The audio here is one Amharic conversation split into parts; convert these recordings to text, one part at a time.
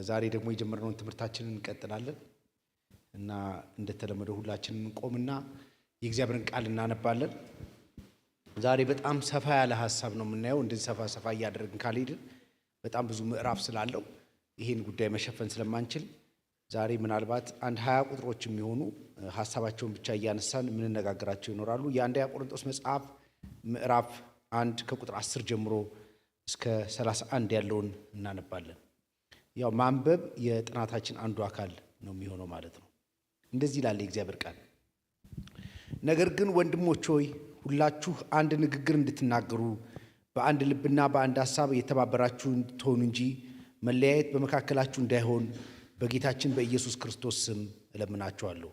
ዛሬ ደግሞ የጀመርነውን ትምህርታችንን እንቀጥላለን እና እንደተለመደው ሁላችንም እንቆምና የእግዚአብሔርን ቃል እናነባለን። ዛሬ በጣም ሰፋ ያለ ሐሳብ ነው የምናየው። እንደዚህ ሰፋ እያደረግን ካልሄድን በጣም ብዙ ምዕራፍ ስላለው ይሄን ጉዳይ መሸፈን ስለማንችል ዛሬ ምናልባት 20 ቁጥሮች የሚሆኑ ሐሳባቸውን ብቻ እያነሳን የምንነጋገራቸው ይኖራሉ። የአንደኛ ቆሮንቶስ መጽሐፍ ምዕራፍ 1 ከቁጥር 10 ጀምሮ እስከ 31 ያለውን እናነባለን። ያው ማንበብ የጥናታችን አንዱ አካል ነው የሚሆነው ማለት ነው። እንደዚህ ይላል የእግዚአብሔር ቃል። ነገር ግን ወንድሞች ሆይ ሁላችሁ አንድ ንግግር እንድትናገሩ በአንድ ልብና በአንድ ሐሳብ የተባበራችሁ እንድትሆኑ እንጂ መለያየት በመካከላችሁ እንዳይሆን በጌታችን በኢየሱስ ክርስቶስ ስም እለምናችኋለሁ።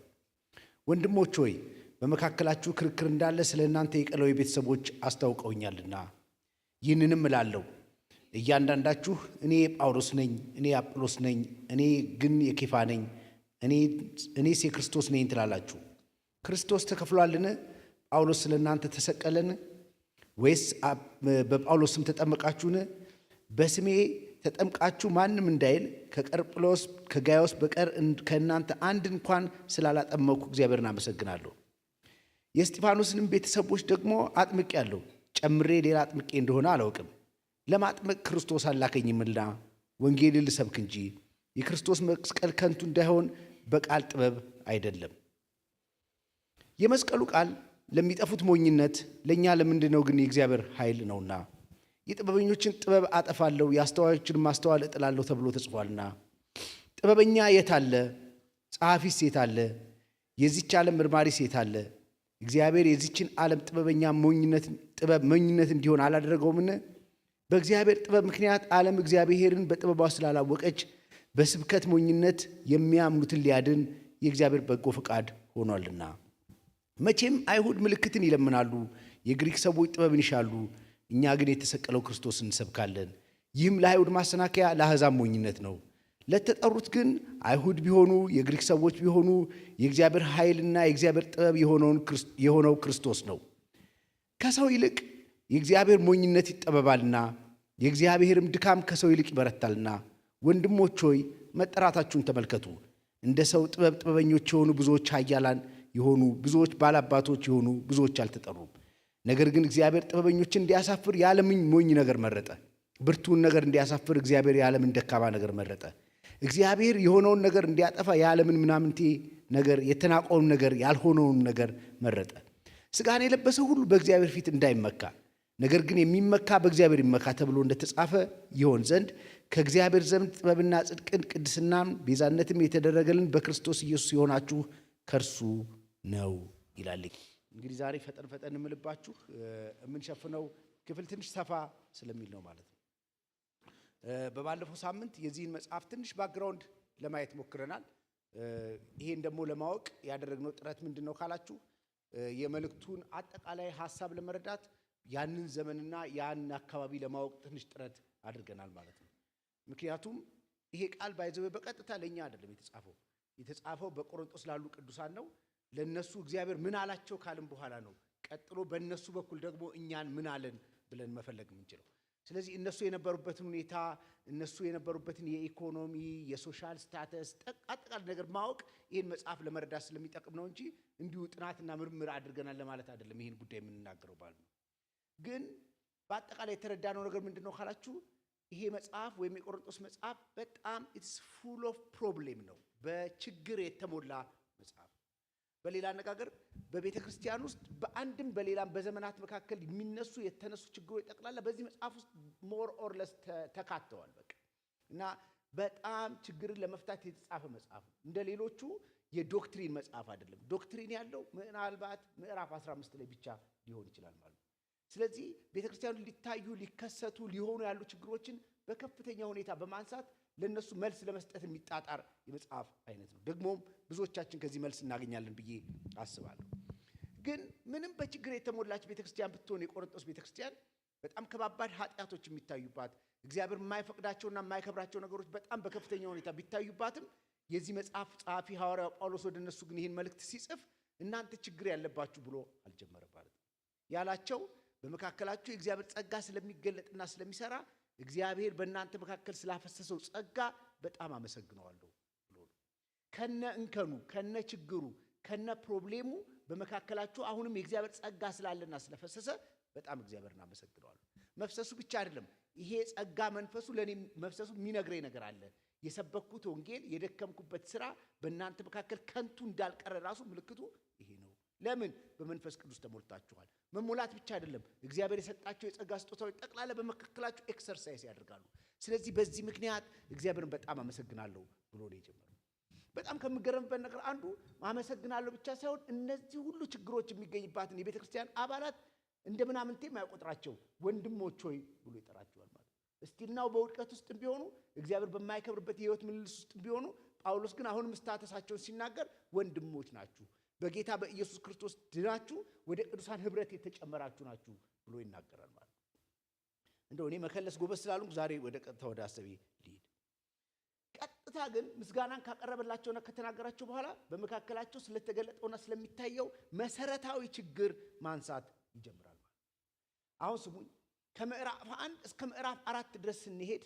ወንድሞች ሆይ በመካከላችሁ ክርክር እንዳለ ስለ እናንተ የቀለው ቤተሰቦች አስታውቀውኛልና ይህንንም እላለሁ፣ እያንዳንዳችሁ እኔ የጳውሎስ ነኝ፣ እኔ የአጵሎስ ነኝ፣ እኔ ግን የኬፋ ነኝ፣ እኔስ የክርስቶስ ነኝ ትላላችሁ። ክርስቶስ ተከፍሏልን? ጳውሎስ ስለ እናንተ ተሰቀለን? ወይስ በጳውሎስ ስም ተጠመቃችሁን? በስሜ ተጠምቃችሁ ማንም እንዳይል ከቀርጵሎስ ከጋዮስ በቀር ከእናንተ አንድ እንኳን ስላላጠመኩ እግዚአብሔርን አመሰግናለሁ። የእስጢፋኖስንም ቤተሰቦች ደግሞ አጥምቄአለሁ፣ ጨምሬ ሌላ አጥምቄ እንደሆነ አላውቅም። ለማጥመቅ ክርስቶስ አላከኝምና ወንጌልን ልሰብክ እንጂ የክርስቶስ መስቀል ከንቱ እንዳይሆን በቃል ጥበብ አይደለም። የመስቀሉ ቃል ለሚጠፉት ሞኝነት፣ ለእኛ ለምንድነው ግን የእግዚአብሔር ኃይል ነውና። የጥበበኞችን ጥበብ አጠፋለሁ፣ የአስተዋዮችን ማስተዋል እጥላለሁ ተብሎ ተጽፏልና። ጥበበኛ የት አለ? ጸሐፊስ የት አለ? የዚች ዓለም መርማሪስ የት አለ? እግዚአብሔር የዚችን ዓለም ጥበበኛ ሞኝነት እንዲሆን አላደረገውምን? በእግዚአብሔር ጥበብ ምክንያት ዓለም እግዚአብሔርን በጥበቧ ስላላወቀች በስብከት ሞኝነት የሚያምኑትን ሊያድን የእግዚአብሔር በጎ ፈቃድ ሆኗልና። መቼም አይሁድ ምልክትን ይለምናሉ፣ የግሪክ ሰዎች ጥበብን ይሻሉ። እኛ ግን የተሰቀለው ክርስቶስን እንሰብካለን። ይህም ለአይሁድ ማሰናከያ፣ ለአሕዛብ ሞኝነት ነው። ለተጠሩት ግን አይሁድ ቢሆኑ የግሪክ ሰዎች ቢሆኑ የእግዚአብሔር ኃይልና የእግዚአብሔር ጥበብ የሆነው ክርስቶስ ነው። ከሰው ይልቅ የእግዚአብሔር ሞኝነት ይጠበባልና የእግዚአብሔርም ድካም ከሰው ይልቅ ይበረታልና። ወንድሞች ሆይ መጠራታችሁን ተመልከቱ። እንደ ሰው ጥበብ ጥበበኞች የሆኑ ብዙዎች፣ ኃያላን የሆኑ ብዙዎች፣ ባላባቶች የሆኑ ብዙዎች አልተጠሩም። ነገር ግን እግዚአብሔር ጥበበኞችን እንዲያሳፍር የዓለምን ሞኝ ነገር መረጠ። ብርቱን ነገር እንዲያሳፍር እግዚአብሔር የዓለምን ደካማ ነገር መረጠ። እግዚአብሔር የሆነውን ነገር እንዲያጠፋ የዓለምን ምናምንቴ ነገር፣ የተናቀውን ነገር፣ ያልሆነውን ነገር መረጠ። ሥጋን የለበሰ ሁሉ በእግዚአብሔር ፊት እንዳይመካ፣ ነገር ግን የሚመካ በእግዚአብሔር ይመካ ተብሎ እንደተጻፈ ይሆን ዘንድ ከእግዚአብሔር ዘንድ ጥበብና ጽድቅን ቅድስናም ቤዛነትም የተደረገልን በክርስቶስ ኢየሱስ የሆናችሁ ከእርሱ ነው ይላል። እንግዲህ ዛሬ ፈጠን የምልባችሁ የምንሸፍነው ክፍል ትንሽ ሰፋ ስለሚል ነው ማለት ነው። በባለፈው ሳምንት የዚህን መጽሐፍ ትንሽ ባክግራውንድ ለማየት ሞክረናል። ይሄን ደግሞ ለማወቅ ያደረግነው ጥረት ምንድን ነው ካላችሁ የመልእክቱን አጠቃላይ ሐሳብ ለመረዳት ያንን ዘመንና ያን አካባቢ ለማወቅ ትንሽ ጥረት አድርገናል ማለት ነው። ምክንያቱም ይሄ ቃል ባይዘው በቀጥታ ለኛ አይደለም የተጻፈው በቆሮንቶስ ላሉ ቅዱሳን ነው። ለነሱ እግዚአብሔር ምን አላቸው ካልን በኋላ ነው ቀጥሎ በእነሱ በኩል ደግሞ እኛን ምን አለን ብለን መፈለግ የምንችለው። ስለዚህ እነሱ የነበሩበትን ሁኔታ፣ እነሱ የነበሩበትን የኢኮኖሚ የሶሻል ስታተስ አጠቃላይ ነገር ማወቅ ይህን መጽሐፍ ለመረዳት ስለሚጠቅም ነው እንጂ እንዲሁ ጥናትና ምርምር አድርገናል ለማለት አይደለም ይህን ጉዳይ የምንናገረው ማለት ነው። ግን በአጠቃላይ የተረዳነው ነገር ምንድን ነው ካላችሁ ይሄ መጽሐፍ ወይም የቆሮንቶስ መጽሐፍ በጣም ኢትስ ፉል ኦፍ ፕሮብሌም ነው፣ በችግር የተሞላ መጽሐፍ። በሌላ አነጋገር በቤተ ክርስቲያን ውስጥ በአንድም በሌላም በዘመናት መካከል የሚነሱ የተነሱ ችግሮች ጠቅላላ በዚህ መጽሐፍ ውስጥ ሞር ኦር ለስ ተካተዋል። በቃ እና በጣም ችግርን ለመፍታት የተጻፈ መጽሐፍ ነው። እንደ ሌሎቹ የዶክትሪን መጽሐፍ አይደለም። ዶክትሪን ያለው ምናልባት ምዕራፍ 15 ላይ ብቻ ሊሆን ይችላል ማለት ነው። ስለዚህ ቤተ ክርስቲያኑ ሊታዩ ሊከሰቱ ሊሆኑ ያሉ ችግሮችን በከፍተኛ ሁኔታ በማንሳት ለነሱ መልስ ለመስጠት የሚጣጣር የመጽሐፍ አይነት ነው። ደግሞም ብዙዎቻችን ከዚህ መልስ እናገኛለን ብዬ አስባለሁ። ግን ምንም በችግር የተሞላች ቤተክርስቲያን ብትሆን የቆሮንቶስ ቤተክርስቲያን በጣም ከባባድ ኃጢአቶች የሚታዩባት፣ እግዚአብሔር የማይፈቅዳቸውና የማይከብራቸው ነገሮች በጣም በከፍተኛ ሁኔታ ቢታዩባትም የዚህ መጽሐፍ ጸሐፊ ሐዋርያው ጳውሎስ ወደ እነሱ ግን ይህን መልእክት ሲጽፍ እናንተ ችግር ያለባችሁ ብሎ አልጀመረባትም። ያላቸው በመካከላችሁ የእግዚአብሔር ጸጋ ስለሚገለጥና ስለሚሰራ እግዚአብሔር በእናንተ መካከል ስላፈሰሰው ጸጋ በጣም አመሰግነዋለሁ ብሎ ነው። ከነ እንከኑ ከነ ችግሩ ከነ ፕሮብሌሙ በመካከላችሁ አሁንም የእግዚአብሔር ጸጋ ስላለና ስለፈሰሰ በጣም እግዚአብሔርን አመሰግነዋለሁ። መፍሰሱ ብቻ አይደለም፣ ይሄ ጸጋ መንፈሱ ለኔ መፍሰሱ የሚነግረኝ ነገር አለ። የሰበኩት ወንጌል የደከምኩበት ስራ በእናንተ መካከል ከንቱ እንዳልቀረ ራሱ ምልክቱ ይሄ ነው። ለምን? በመንፈስ ቅዱስ ተሞልታችኋል። መሞላት ብቻ አይደለም፣ እግዚአብሔር የሰጣቸው የጸጋ ስጦታዎች ጠቅላላ በመካከላችሁ ኤክሰርሳይዝ ያደርጋሉ። ስለዚህ በዚህ ምክንያት እግዚአብሔርን በጣም አመሰግናለሁ ብሎ ነው የጀመረው። በጣም ከምገረምበት ነገር አንዱ አመሰግናለሁ ብቻ ሳይሆን እነዚህ ሁሉ ችግሮች የሚገኝባትን የቤተ ክርስቲያን አባላት እንደ ምናምንቴ የማይቆጥራቸው ወንድሞች ሆይ ብሎ ይጠራቸዋል ማለት። እስቲልናው በውድቀት ውስጥ ቢሆኑ እግዚአብሔር በማይከብርበት የህይወት ምልልስ ውስጥ ቢሆኑ ጳውሎስ ግን አሁንም ስታተሳቸውን ሲናገር ወንድሞች ናችሁ፣ በጌታ በኢየሱስ ክርስቶስ ድናችሁ ወደ ቅዱሳን ህብረት የተጨመራችሁ ናችሁ ብሎ ይናገራል ማለት። እንደው እኔ መከለስ ጎበዝ ስላልኩ ዛሬ ወደ ቀጥታ ወደ አሰቤ ልሂድ። ቀጥታ ግን ምስጋናን ካቀረበላቸውና ከተናገራቸው በኋላ በመካከላቸው ስለተገለጠውና ስለሚታየው መሰረታዊ ችግር ማንሳት ይጀምራል ማለት። አሁን ስሙኝ፣ ከምዕራፍ 1 እስከ ምዕራፍ 4 ድረስ ስንሄድ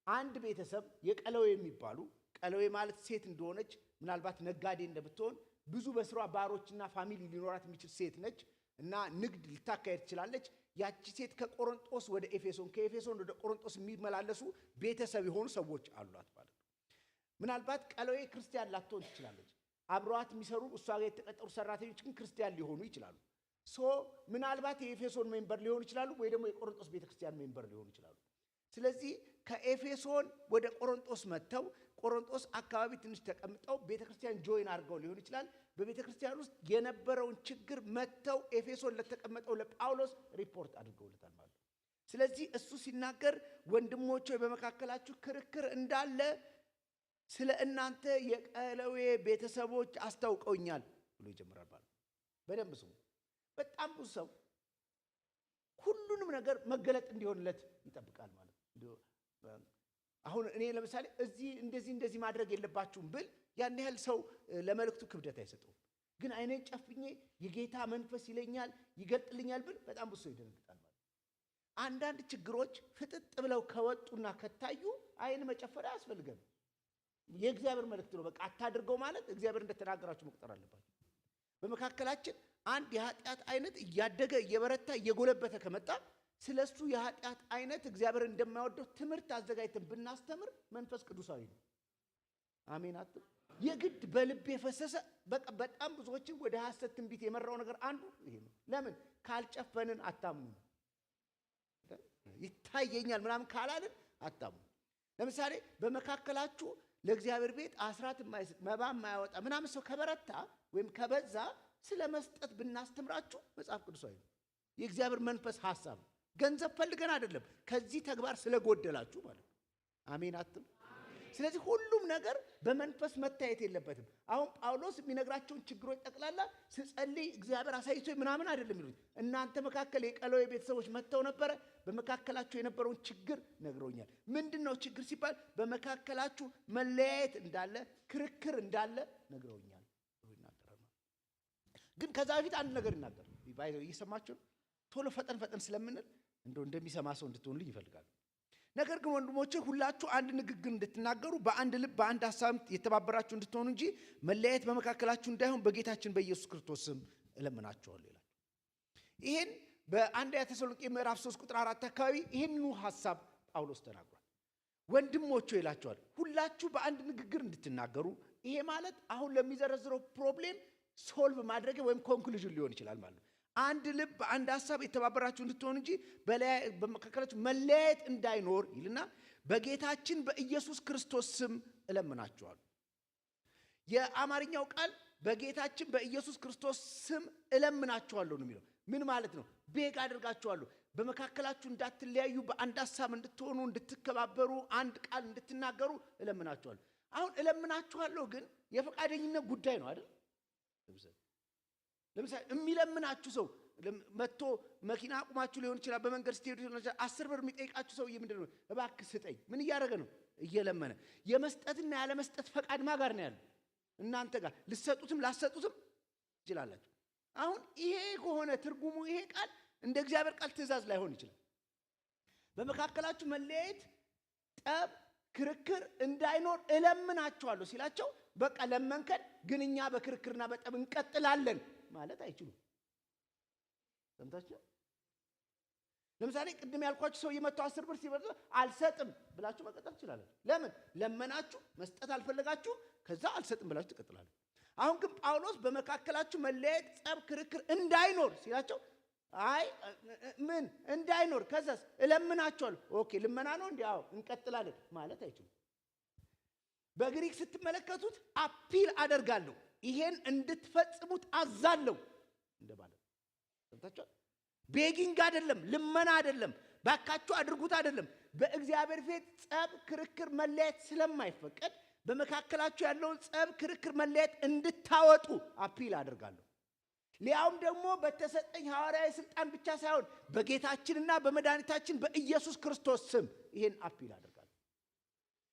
አንድ ቤተሰብ የቀለዌ የሚባሉ ቀለዌ ማለት ሴት እንደሆነች ምናልባት ነጋዴ እንደምትሆን ብዙ በስሯ ባሮችና ፋሚሊ ሊኖራት የሚችል ሴት ነች እና ንግድ ልታካሄድ ትችላለች። ያቺ ሴት ከቆሮንጦስ ወደ ኤፌሶን ከኤፌሶን ወደ ቆሮንጦስ የሚመላለሱ ቤተሰብ የሆኑ ሰዎች አሏት ማለት ነው። ምናልባት ቀለዌ ክርስቲያን ላትሆን ትችላለች። አብረዋት የሚሰሩ እሷ ጋር የተቀጠሩ ሰራተኞች ግን ክርስቲያን ሊሆኑ ይችላሉ። ምናልባት የኤፌሶን ሜምበር ሊሆኑ ይችላሉ ወይ ደግሞ የቆሮንጦስ ቤተክርስቲያን ሜምበር ሊሆኑ ይችላሉ። ስለዚህ ከኤፌሶን ወደ ቆሮንጦስ መጥተው ቆሮንጦስ አካባቢ ትንሽ ተቀምጠው ቤተክርስቲያን ጆይን አድርገው ሊሆን ይችላል። በቤተክርስቲያን ውስጥ የነበረውን ችግር መጥተው ኤፌሶን ለተቀመጠው ለጳውሎስ ሪፖርት አድርገውለታል ማለት ነው። ስለዚህ እሱ ሲናገር ወንድሞች ሆይ በመካከላችሁ ክርክር እንዳለ ስለ እናንተ የቀለዌ ቤተሰቦች አስታውቀውኛል ብሎ ይጀምራል ማለት ነው። በደንብ ስሙ። በጣም ብዙ ሰው ሁሉንም ነገር መገለጥ እንዲሆንለት ይጠብቃል ማለት ነው። አሁን እኔ ለምሳሌ እዚህ እንደዚህ ማድረግ የለባችሁም ብል ያን ያህል ሰው ለመልእክቱ ክብደት አይሰጠውም። ግን አይኔን ጨፍኜ የጌታ መንፈስ ይለኛል ይገልጥልኛል ብል በጣም ብዙ ሰው ይደነግጣል ማለት ነው። አንዳንድ ችግሮች ፍጥጥ ብለው ከወጡና ከታዩ አይን መጨፈር አያስፈልገም። የእግዚአብሔር መልእክት ነው። በቃ አታድርገው ማለት እግዚአብሔር እንደተናገራችሁ መቁጠር አለባችሁ። በመካከላችን አንድ የኃጢአት አይነት እያደገ እየበረታ እየጎለበተ ከመጣ ስለሱ የኃጢአት አይነት እግዚአብሔር እንደማይወደው ትምህርት አዘጋጅተን ብናስተምር መንፈስ ቅዱሳዊ ነው። አሜን አትም የግድ በልብ የፈሰሰ በቃ በጣም ብዙዎችን ወደ ሐሰት ትንቢት የመራው ነገር አንዱ ይሄ ነው። ለምን ካልጨፈንን አታምኑ። ይታየኛል ምናምን ካላልን አታምኑ። ለምሳሌ በመካከላችሁ ለእግዚአብሔር ቤት አስራት የማይሰጥ መባ የማያወጣ ምናምን ሰው ከበረታ ወይም ከበዛ ስለ መስጠት ብናስተምራችሁ መጽሐፍ ቅዱሳዊ ነው። የእግዚአብሔር መንፈስ ሐሳብ ገንዘብ ፈልገን አይደለም፣ ከዚህ ተግባር ስለጎደላችሁ ማለት ነው። አሜን አትም። ስለዚህ ሁሉም ነገር በመንፈስ መታየት የለበትም። አሁን ጳውሎስ የሚነግራቸውን ችግሮች ጠቅላላ ስጸልይ እግዚአብሔር አሳይቶኝ ምናምን አይደለም የሚሉት። እናንተ መካከል የቀለዌ ቤተሰቦች መጥተው ነበረ፣ በመካከላችሁ የነበረውን ችግር ነግረውኛል። ምንድነው ችግር ሲባል በመካከላችሁ መለያየት እንዳለ፣ ክርክር እንዳለ ነግረውኛል ብሎ ይናገራል። ግን ከዛ በፊት አንድ ነገር ይናገር። እየሰማችሁ ቶሎ ፈጠን ስለምንል እንደሚሰማ ሰው እንድትሆኑልኝ ይፈልጋል። ነገር ግን ወንድሞቼ ሁላችሁ አንድ ንግግር እንድትናገሩ በአንድ ልብ በአንድ ሐሳብ የተባበራችሁ እንድትሆኑ እንጂ መለያየት በመካከላችሁ እንዳይሆን በጌታችን በኢየሱስ ክርስቶስ ስም እለምናችኋለሁ ይላል። ይሄን በአንደኛ ተሰሎንቄ ምዕራፍ 3 ቁጥር 4 አካባቢ ይሄንኑ ሐሳብ ጳውሎስ ተናግሯል። ወንድሞቼ ይላቸዋል ሁላችሁ በአንድ ንግግር እንድትናገሩ። ይሄ ማለት አሁን ለሚዘረዝረው ፕሮብሌም ሶልቭ ማድረግ ወይም ኮንክሉዥን ሊሆን ይችላል ማለት ነው። አንድ ልብ አንድ ሐሳብ የተባበራችሁ እንድትሆኑ እንጂ በመካከላችሁ መለያየት እንዳይኖር ይልና በጌታችን በኢየሱስ ክርስቶስ ስም እለምናችኋለሁ። የአማርኛው ቃል በጌታችን በኢየሱስ ክርስቶስ ስም እለምናችኋለሁ ነው የሚለው። ምን ማለት ነው? ቤግ አድርጋችኋለሁ፣ በመካከላችሁ እንዳትለያዩ፣ በአንድ ሐሳብ እንድትሆኑ፣ እንድትከባበሩ፣ አንድ ቃል እንድትናገሩ እለምናችኋለሁ። አሁን እለምናችኋለሁ ግን የፈቃደኝነት ጉዳይ ነው አይደል? ለምሳሌ የሚለምናችሁ ሰው መጥቶ መኪና አቁማችሁ ሊሆን ይችላል፣ በመንገድ ስትሄዱ ሊሆን ይችላል። 10 ብር የሚጠይቃችሁ ሰውዬ ምንድን ነው? እባክህ ስጠኝ። ምን እያደረገ ነው? እየለመነ። የመስጠትና ያለ መስጠት ፈቃድ ማ ጋር ነው ያለው? እናንተ ጋር። ልትሰጡትም ላትሰጡትም ትችላላችሁ። አሁን ይሄ ከሆነ ትርጉሙ ይሄ ቃል እንደ እግዚአብሔር ቃል ትእዛዝ ላይሆን ይችላል። በመካከላችሁ መለያየት፣ ጠብ፣ ክርክር እንዳይኖር እለምናችኋለሁ ሲላቸው በቃ ለመንከን ግን እኛ በክርክርና በጠብ እንቀጥላለን ማለት አይችሉም። ሰምታችሁ? ለምሳሌ ቅድም ያልኳችሁ ሰው የመጣው 10 ብር ሲበዛ አልሰጥም ብላችሁ መቀጠል ትችላላችሁ። ለምን? ለመናችሁ፣ መስጠት አልፈለጋችሁ፣ ከዛ አልሰጥም ብላችሁ ትቀጥላላችሁ። አሁን ግን ጳውሎስ በመካከላችሁ መለያየት፣ ጸብ፣ ክርክር እንዳይኖር ሲላቸው አይ ምን እንዳይኖር ከዛስ እለምናችኋለሁ። ኦኬ ልመና ነው እንዴ? አዎ እንቀጥላለን ማለት አይችሉም። በግሪክ ስትመለከቱት አፒል አደርጋለሁ፣ ይሄን እንድትፈጽሙት አዛለሁ እንደማለት ሰምታችኋል። ቤጊንግ አይደለም፣ ልመና አይደለም፣ ባካችሁ አድርጉት አይደለም። በእግዚአብሔር ፊት ጸብ፣ ክርክር፣ መለያየት ስለማይፈቀድ በመካከላችሁ ያለውን ጸብ፣ ክርክር፣ መለያየት እንድታወጡ አፒል አደርጋለሁ። ሊያውም ደግሞ በተሰጠኝ ሐዋርያዊ ስልጣን ብቻ ሳይሆን በጌታችንና በመድኃኒታችን በኢየሱስ ክርስቶስ ስም ይሄን አፒል አደርጋለሁ።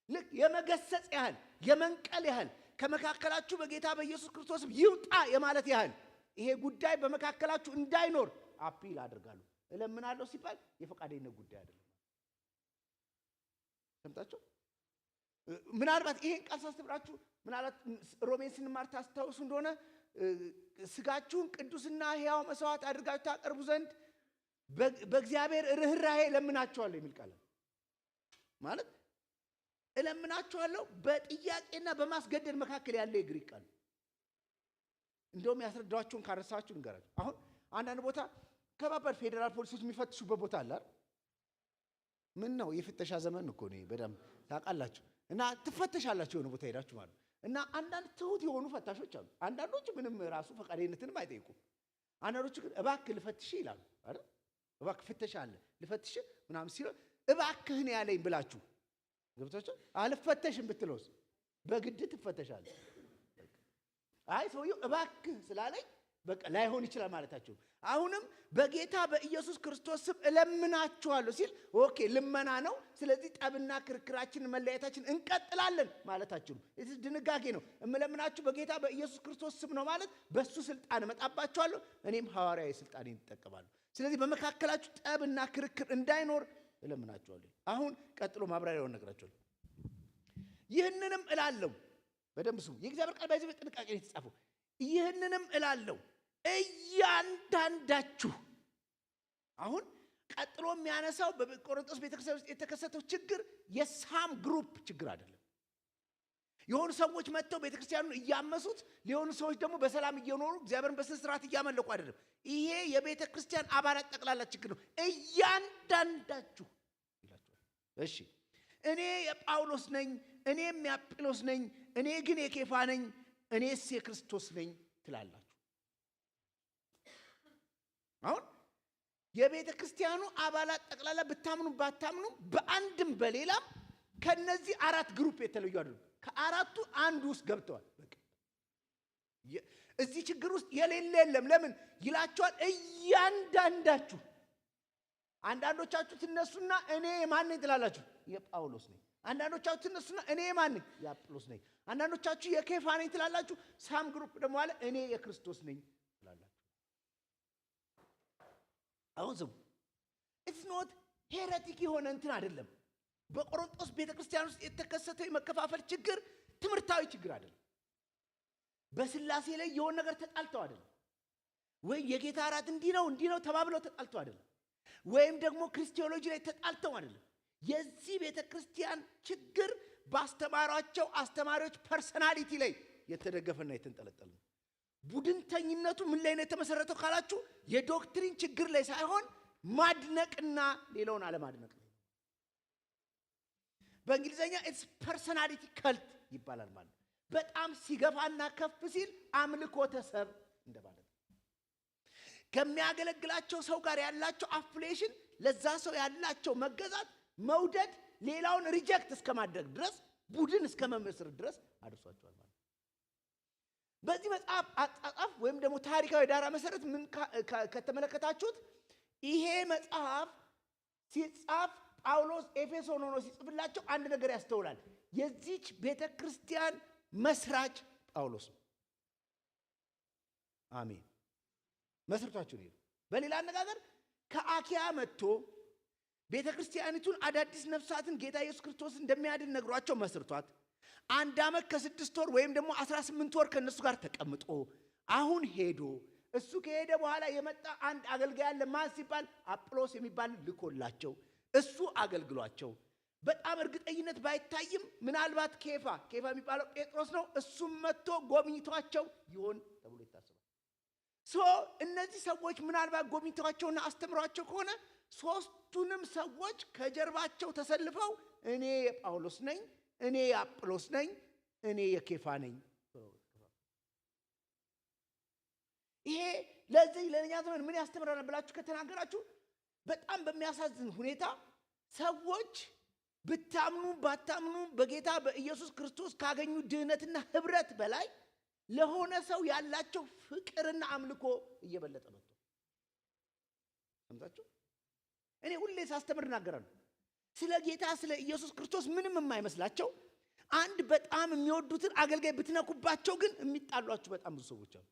ልክ የመገሰጽ ያህል የመንቀል ያህል ከመካከላችሁ በጌታ በኢየሱስ ክርስቶስ ይውጣ የማለት ያህል ይሄ ጉዳይ በመካከላችሁ እንዳይኖር አፒል አደርጋለሁ። እለምናለሁ ሲባል የፈቃደኝነት ጉዳይ አይደለም። ሰምታችሁ? ምናልባት ይሄን ቃል ሳስተምራችሁ ምናልባት ሮሜን ስንማር ታስታውሱ እንደሆነ ስጋችሁን ቅዱስና ሕያው መስዋዕት አድርጋችሁ ታቀርቡ ዘንድ በእግዚአብሔር ርኅራኄ እለምናችኋለሁ የሚል ቃል ማለት እለምናችኋለሁ በጥያቄና በማስገደድ መካከል ያለ የግሪክ ቃል። እንደውም ያስረዳኋችሁን ካረሳችሁ ንገራችሁ። አሁን አንዳንድ ቦታ ከባባድ ፌዴራል ፖሊሶች የሚፈትሹበት ቦታ አለ አይደል? ምን ነው የፍተሻ ዘመን እኮ ነው፣ በደምብ ታውቃላችሁ። እና ትፈተሻላችሁ የሆነ ቦታ ሄዳችሁ ማለት እና አንዳንድ ትሁት የሆኑ ፈታሾች አሉ። አንዳንዶቹ ምንም ራሱ ፈቃደኝነትንም አይጠይቁም። አንዳንዶቹ ግን እባክህ ልፈትሽ ይላሉ አይደል? እባክህ ፍተሻ አለ ልፈትሽ ምናምን ሲሉ እባክህን ያለኝ ብላችሁ ገብታችሁ አልፈተሽም ብትለውስ በግድ ትፈተሻለህ። አይ ሰውየው እባክህ ስላለኝ በቃ ላይሆን ይችላል ማለታችሁ። አሁንም በጌታ በኢየሱስ ክርስቶስ ስም እለምናችኋለሁ ሲል ኦኬ ልመና ነው። ስለዚህ ጠብና ክርክራችን መለያየታችን እንቀጥላለን ማለታችሁ ነው። እዚህ ድንጋጌ ነው። እምለምናችሁ በጌታ በኢየሱስ ክርስቶስ ስም ነው ማለት በሱ ስልጣን እመጣባችኋለሁ፣ እኔም ሐዋርያዊ ስልጣኔን እጠቀማለሁ። ስለዚህ በመካከላችሁ ጠብና ክርክር እንዳይኖር እለምናችኋለሁ። አሁን ቀጥሎ ማብራሪያውን እነግራችኋለሁ። ይህንንም እላለሁ፣ በደንብ ስሙ። የእግዚአብሔር ቃል በዚህ ጥንቃቄ ነው የተጻፈው። ይህንንም እላለሁ እያንዳንዳችሁ። አሁን ቀጥሎ የሚያነሳው በቆሮንቶስ ቤተክርስቲያን ውስጥ የተከሰተው ችግር የሳም ግሩፕ ችግር አይደለም። የሆኑ ሰዎች መጥተው ቤተክርስቲያኑን እያመሱት፣ ሊሆኑ ሰዎች ደግሞ በሰላም እየኖሩ እግዚአብሔርን በስነ ስርዓት እያመለኩ አይደለም። ይሄ የቤተክርስቲያን አባላት ጠቅላላ ችግር ነው። እያንዳንዳችሁ ይላችኋል። እሺ እኔ የጳውሎስ ነኝ፣ እኔም የአጵሎስ ነኝ፣ እኔ ግን የኬፋ ነኝ፣ እኔስ የክርስቶስ ነኝ ትላላችሁ። አሁን የቤተ ክርስቲያኑ አባላት ጠቅላላ ብታምኑ ባታምኑ በአንድም በሌላም ከነዚህ አራት ግሩፕ የተለዩ አይደሉም። ከአራቱ አንዱ ውስጥ ገብተዋል። በቃ እዚህ ችግር ውስጥ የሌለ የለም። ለምን ይላችኋል? እያንዳንዳችሁ። አንዳንዶቻችሁ ትነሱና እኔ ማን ነኝ ትላላችሁ? የጳውሎስ ነኝ። አንዳንዶቻችሁ ትነሱና እኔ ማን ነኝ? የአጵሎስ ነኝ። አንዳንዶቻችሁ የኬፋ ነኝ ትላላችሁ። ሳም ግሩፕ ደግሞ አለ እኔ የክርስቶስ ነኝ ትላላችሁ። አሁን ስሙ፣ ኢትስ ኖት ሄሬቲክ የሆነ እንትን አይደለም። በቆሮንቶስ ቤተክርስቲያን ውስጥ የተከሰተው የመከፋፈል ችግር ትምህርታዊ ችግር አይደለም። በስላሴ ላይ የሆነ ነገር ተጣልተው አይደለም። ወይም የጌታ እራት እንዲህ ነው ተባብለው ተጣልተው አይደለም። ወይም ደግሞ ክርስቲዮሎጂ ላይ ተጣልተው አይደለም። የዚህ ቤተክርስቲያን ችግር ባስተማሯቸው አስተማሪዎች ፐርሰናሊቲ ላይ የተደገፈና የተንጠለጠለ ነው። ቡድንተኝነቱ ምን ላይ ነው የተመሰረተው ካላችሁ የዶክትሪን ችግር ላይ ሳይሆን ማድነቅና ሌላውን አለማድነቅ ነው። በእንግሊዘኛ ኢትስ ፐርሰናሊቲ ከልት ይባላል ማለት። በጣም ሲገፋና ከፍ ሲል አምልኮተ ሰብ እንደማለት ነው። ከሚያገለግላቸው ሰው ጋር ያላቸው አፍሌሽን፣ ለዛ ሰው ያላቸው መገዛት፣ መውደድ፣ ሌላውን ሪጀክት እስከማድረግ ድረስ ቡድን እስከመመስረት ድረስ አድርሷቸዋል ማለት። በዚህ መጽሐፍ አጻጻፍ ወይም ደግሞ ታሪካዊ ዳራ መሰረት ምን ከተመለከታችሁት ይሄ መጽሐፍ ሲጻፍ ጳውሎስ ኤፌሶን ሆኖ ሲጽፍላቸው አንድ ነገር ያስተውላል። የዚች ቤተክርስቲያን መስራች ጳውሎስ ነው። አሜን። መስርቷቸው ነው። በሌላ አነጋገር ከአኪያ መጥቶ ቤተ ክርስቲያኒቱን አዳዲስ ነፍሳትን ጌታ ኢየሱስ ክርስቶስ እንደሚያድን ነግሯቸው መስርቷት 1 ዓመት ከ6 ወር ወይም ደግሞ 18 ወር ከነሱ ጋር ተቀምጦ አሁን ሄዶ እሱ ከሄደ በኋላ የመጣ አንድ አገልጋይ አለ። ማን ሲባል አጵሎስ የሚባል ልኮላቸው እሱ አገልግሏቸው በጣም እርግጠኝነት ባይታይም ምናልባት ኬፋ የሚባለው ጴጥሮስ ነው። እሱም መጥቶ ጎብኝቷቸው ይሆን ተብሎ ይታሰባል። እነዚህ ሰዎች ምናልባት ጎብኝቷቸውና አስተምሯቸው ከሆነ ሶስቱንም ሰዎች ከጀርባቸው ተሰልፈው እኔ የጳውሎስ ነኝ፣ እኔ የአጵሎስ ነኝ፣ እኔ የኬፋ ነኝ። ይሄ ለኛ ዘመን ምን ያስተምረናል ብላችሁ ከተናገራችሁ በጣም በሚያሳዝን ሁኔታ ሰዎች ብታምኑ ባታምኑ በጌታ በኢየሱስ ክርስቶስ ካገኙ ድህነትና ህብረት በላይ ለሆነ ሰው ያላቸው ፍቅርና አምልኮ እየበለጠ መጥቶ ሰምታችሁ። እኔ ሁሌ ሳስተምር እናገራለሁ ስለ ጌታ ስለ ኢየሱስ ክርስቶስ ምንም የማይመስላቸው አንድ በጣም የሚወዱትን አገልጋይ ብትነኩባቸው ግን የሚጣሏችሁ በጣም ብዙ ሰዎች አሉ።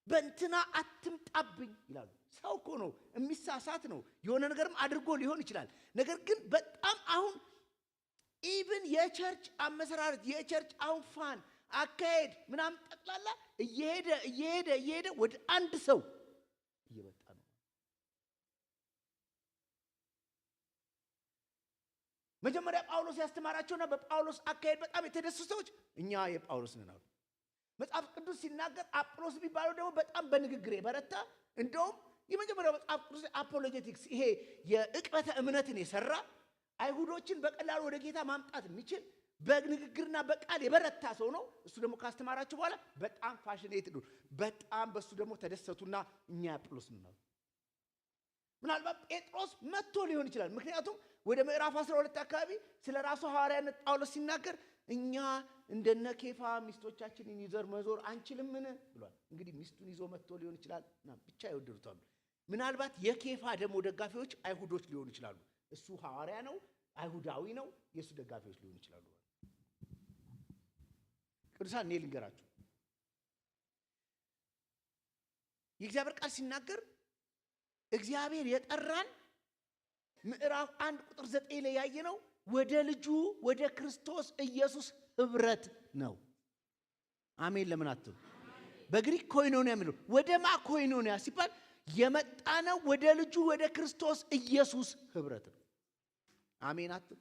በእንትና አትምጣብኝ ይላሉ። ሰው እኮ ነው፣ የሚሳሳት ነው፣ የሆነ ነገርም አድርጎ ሊሆን ይችላል። ነገር ግን በጣም አሁን ኢቭን የቸርች አመሰራረት የቸርች አሁን ፋን አካሄድ ምናምን ጠቅላላ እየሄደ ወደ አንድ ሰው እየመጣ ነው። መጀመሪያ ጳውሎስ ያስተማራቸውና በጳውሎስ አካሄድ በጣም የተደሰቱ ሰዎች እኛ የጳውሎስ ነን አሉ። መጽሐፍ ቅዱስ ሲናገር አጵሎስ የሚባለው ደግሞ በጣም በንግግር የበረታ እንደውም የመጀመሪያው መጽሐፍ ቅዱስ አፖሎጄቲክስ ይሄ የዕቅበተ እምነትን የሰራ አይሁዶችን በቀላሉ ወደ ጌታ ማምጣት የሚችል በንግግርና በቃል የበረታ ሰው ነው። እሱ ደግሞ ካስተማራቸው በኋላ በጣም ፋሽኔትድ በጣም በሱ ደግሞ ተደሰቱና እኛ አጵሎስ ነው። ምናልባት ጴጥሮስ መጥቶ ሊሆን ይችላል። ምክንያቱም ወደ ምዕራፍ 12 አካባቢ ስለ ራሱ ሐዋርያነት ጳውሎስ ሲናገር እኛ እንደነ ኬፋ ሚስቶቻችንን ይዘር መዞር አንችልምን ብሏል። እንግዲህ ሚስቱን ይዞ መጥቶ ሊሆን ይችላል እና ብቻ ይወደዱታል። ምናልባት የኬፋ ደግሞ ደጋፊዎች አይሁዶች ሊሆኑ ይችላሉ። እሱ ሐዋርያ ነው፣ አይሁዳዊ ነው፣ የሱ ደጋፊዎች ሊሆኑ ይችላሉ። ቅዱሳን እኔ ልንገራችሁ የእግዚአብሔር ቃል ሲናገር እግዚአብሔር የጠራን ምዕራፍ 1 ቁጥር 9 ላይ ያየነው ወደ ልጁ ወደ ክርስቶስ ኢየሱስ ህብረት ነው። አሜን ለምን አትሉ? በግሪክ ኮይኖኒያ የሚለው ወደ ማ ኮይኖኒያ ሲባል የመጣነው ወደ ልጁ ወደ ክርስቶስ ኢየሱስ ህብረት ነው። አሜን አትሉ?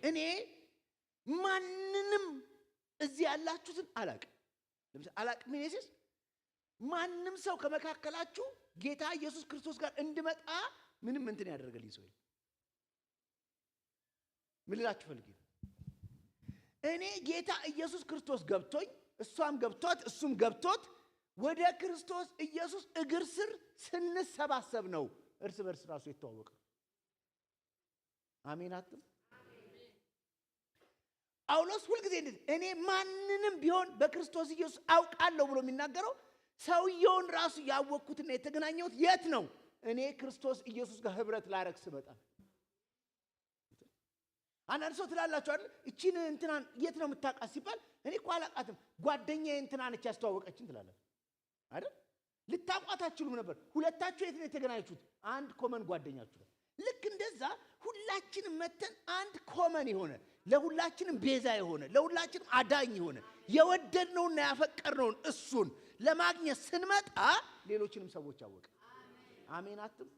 እኔ ማንንም እዚህ ያላችሁትን አላቅም። ለምሳሌ አላቅም ኢየሱስ ማንም ሰው ከመካከላችሁ ጌታ ኢየሱስ ክርስቶስ ጋር እንድመጣ ምንም እንትን ያደርገልኝ ሰው ምን ልላችሁ ፈልጌ እኔ ጌታ ኢየሱስ ክርስቶስ ገብቶኝ እሷም ገብቷት እሱም ገብቶት ወደ ክርስቶስ ኢየሱስ እግር ስር ስንሰባሰብ ነው እርስ በርስ ራሱ የተዋወቀ። አሜን አትም? ጳውሎስ ሁልጊዜ እኔ ማንንም ቢሆን በክርስቶስ ኢየሱስ አውቃለሁ ብሎ የሚናገረው ሰውየውን ራሱ ያወቅኩትና የተገናኘሁት የት ነው? እኔ ክርስቶስ ኢየሱስ ጋር ህብረት ላረግ ስመጣ። አንዳንድ ሰው ትላላችሁ አይደል እቺን እንትናን የት ነው የምታውቃት ሲባል እኔ እኮ አላውቃትም ጓደኛዬ እንትና ነች ያስተዋወቀችኝ ትላለህ አይደል? ልታውቋት አትችሉም ነበር። ሁለታችሁ የት ነው የተገናኛችሁት? አንድ ኮመን ጓደኛችሁ ነው። ልክ እንደዛ ሁላችንም መተን አንድ ኮመን የሆነ ለሁላችንም ቤዛ የሆነ ለሁላችንም አዳኝ የሆነ የወደድነውና ያፈቀርነውን እሱን ለማግኘት ስንመጣ ሌሎችንም ሰዎች አወቀ። አሜን አትም?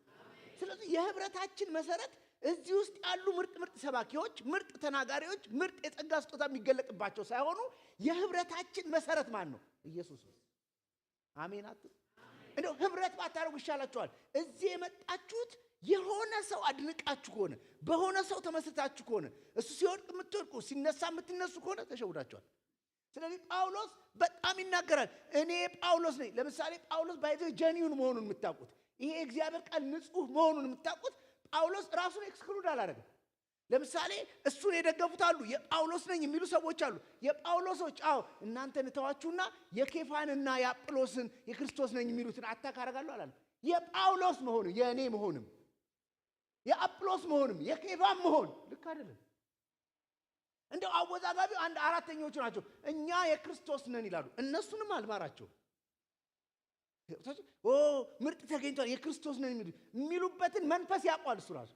ስለዚህ የህብረታችን መሰረት እዚህ ውስጥ ያሉ ምርጥ ሰባኪዎች፣ ምርጥ ተናጋሪዎች፣ ምርጥ የጸጋ ስጦታ የሚገለጥባቸው ሳይሆኑ የህብረታችን መሰረት ማን ነው? ኢየሱስ ነው። አሜን አትም? እንደው ህብረት ባታረጉ ይሻላችኋል። እዚህ የመጣችሁት የሆነ ሰው አድንቃችሁ ከሆነ በሆነ ሰው ተመስርታችሁ ከሆነ እሱ ሲወድቅ የምትወድቁ ሲነሳ የምትነሱ ከሆነ ተሸውዳችኋል። ስለዚህ ጳውሎስ በጣም ይናገራል። እኔ ጳውሎስ ነኝ። ለምሳሌ ጳውሎስ ባይዘው ጀኒውን መሆኑን የምታውቁት ይሄ እግዚአብሔር ቃል ንጹህ መሆኑን የምታውቁት ጳውሎስ ራሱን ኤክስክሉድ አላደረገም። ለምሳሌ እሱን የደገፉት አሉ፣ የጳውሎስ ነኝ የሚሉ ሰዎች አሉ። የጳውሎሶች እናንተን ተዋችሁና የኬፋንና የአጵሎስን የክርስቶስ ነኝ የሚሉትን አታክ አደርጋለሁ አላለም። የጳውሎስ መሆኑ የእኔ መሆንም የአጵሎስ መሆንም የኬፋን መሆን ልክ አይደለም። እንደው አወዛጋቢው አንድ አራተኞቹ ናቸው። እኛ የክርስቶስ ነን ይላሉ። እነሱንም አልማራቸው። ምርጥ ተገኝቷል የክርስቶስ ነን የሚሉበትን መንፈስ ያውቋል። እሱ ራሱ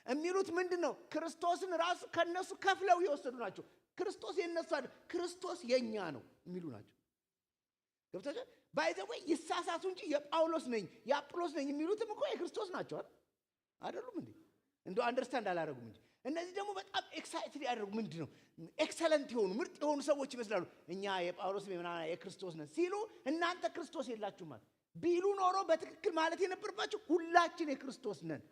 የሚሉት ምንድነው? ክርስቶስን ራሱ ከነሱ ከፍለው የወሰዱ ናቸው። ክርስቶስ የነሱ አይደል፣ ክርስቶስ የኛ ነው የሚሉ ናቸው። ገብታችሁ ባይዘው ይሳሳቱ እንጂ የጳውሎስ ነኝ የአጵሎስ ነኝ የሚሉትም እኮ የክርስቶስ ናቸው አይደሉም እንዴ? እንደው አንደርስታንድ አላደረጉም እንጂ እነዚህ ደግሞ በጣም ኤክሳይትድ ያደርጉ ምንድነው ኤክሰለንት የሆኑ ምርጥ የሆኑ ሰዎች ይመስላሉ። እኛ የጳውሎስ ነን ምናምን የክርስቶስ ነን ሲሉ እናንተ ክርስቶስ የላችሁም ማለት ቢሉ ኖሮ በትክክል ማለት የነበረባቸው ሁላችን የክርስቶስ ነን።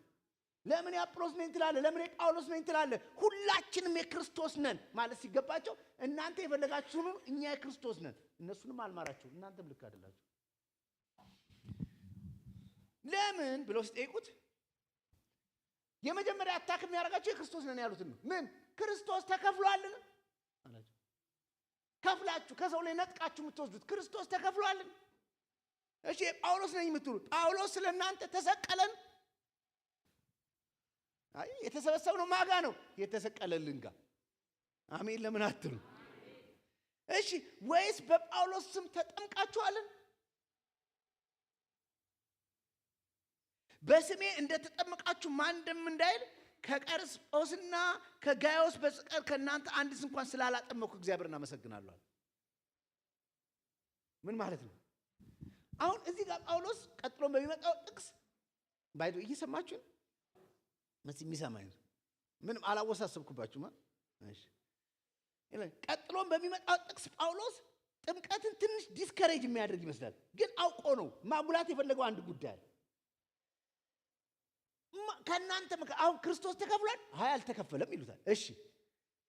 ለምን የአጵሎስ ነኝ ትላለህ? ለምን የጳውሎስ ነኝ ትላለህ? ሁላችንም የክርስቶስ ነን ማለት ሲገባቸው እናንተ የፈለጋችሁን እኛ የክርስቶስ ነን። እነሱንም አልማራችሁ፣ እናንተም ልክ አይደላችሁ። ለምን ብለው ሲጠይቁት የመጀመሪያ አታክ የሚያደርጋቸው የክርስቶስ ነን ያሉትን ነው። ምን ክርስቶስ ተከፍሏልን አላቸው። ከፍላችሁ ከሰው ላይ ነጥቃችሁ የምትወስዱት ክርስቶስ ተከፍሏልን? እሺ ጳውሎስ ነኝ የምትሉት ጳውሎስ ስለናንተ ተሰቀለን? አይ የተሰበሰብነው ማጋ ነው የተሰቀለልን ጋር። አሜን ለምን አትሉ? እሺ ወይስ በጳውሎስ ስም ተጠምቃችኋልን? በስሜ እንደተጠመቃችሁ ማንድም እንዳይል ከቀርስጶስና ከጋዮስ በስተቀር ከእናንተ አንድስ እንኳን ስላላጠመኩ እግዚአብሔርን አመሰግናለሁ። ምን ማለት ነው? አሁን እዚህ ጋር ጳውሎስ ቀጥሎ በሚመጣው ጥቅስ ባይዶ እየሰማችሁ መስይ የሚሰማኝ ምንም አላወሳሰብኩባችሁማ። እሺ ቀጥሎ በሚመጣው ጥቅስ ጳውሎስ ጥምቀትን ትንሽ ዲስከሬጅ የሚያደርግ ይመስላል፣ ግን አውቆ ነው ማጉላት የፈለገው አንድ ጉዳይ አለ። ከእናንተ አሁን ክርስቶስ ተከፍሏል? አይ አልተከፈለም ይሉታል። እሺ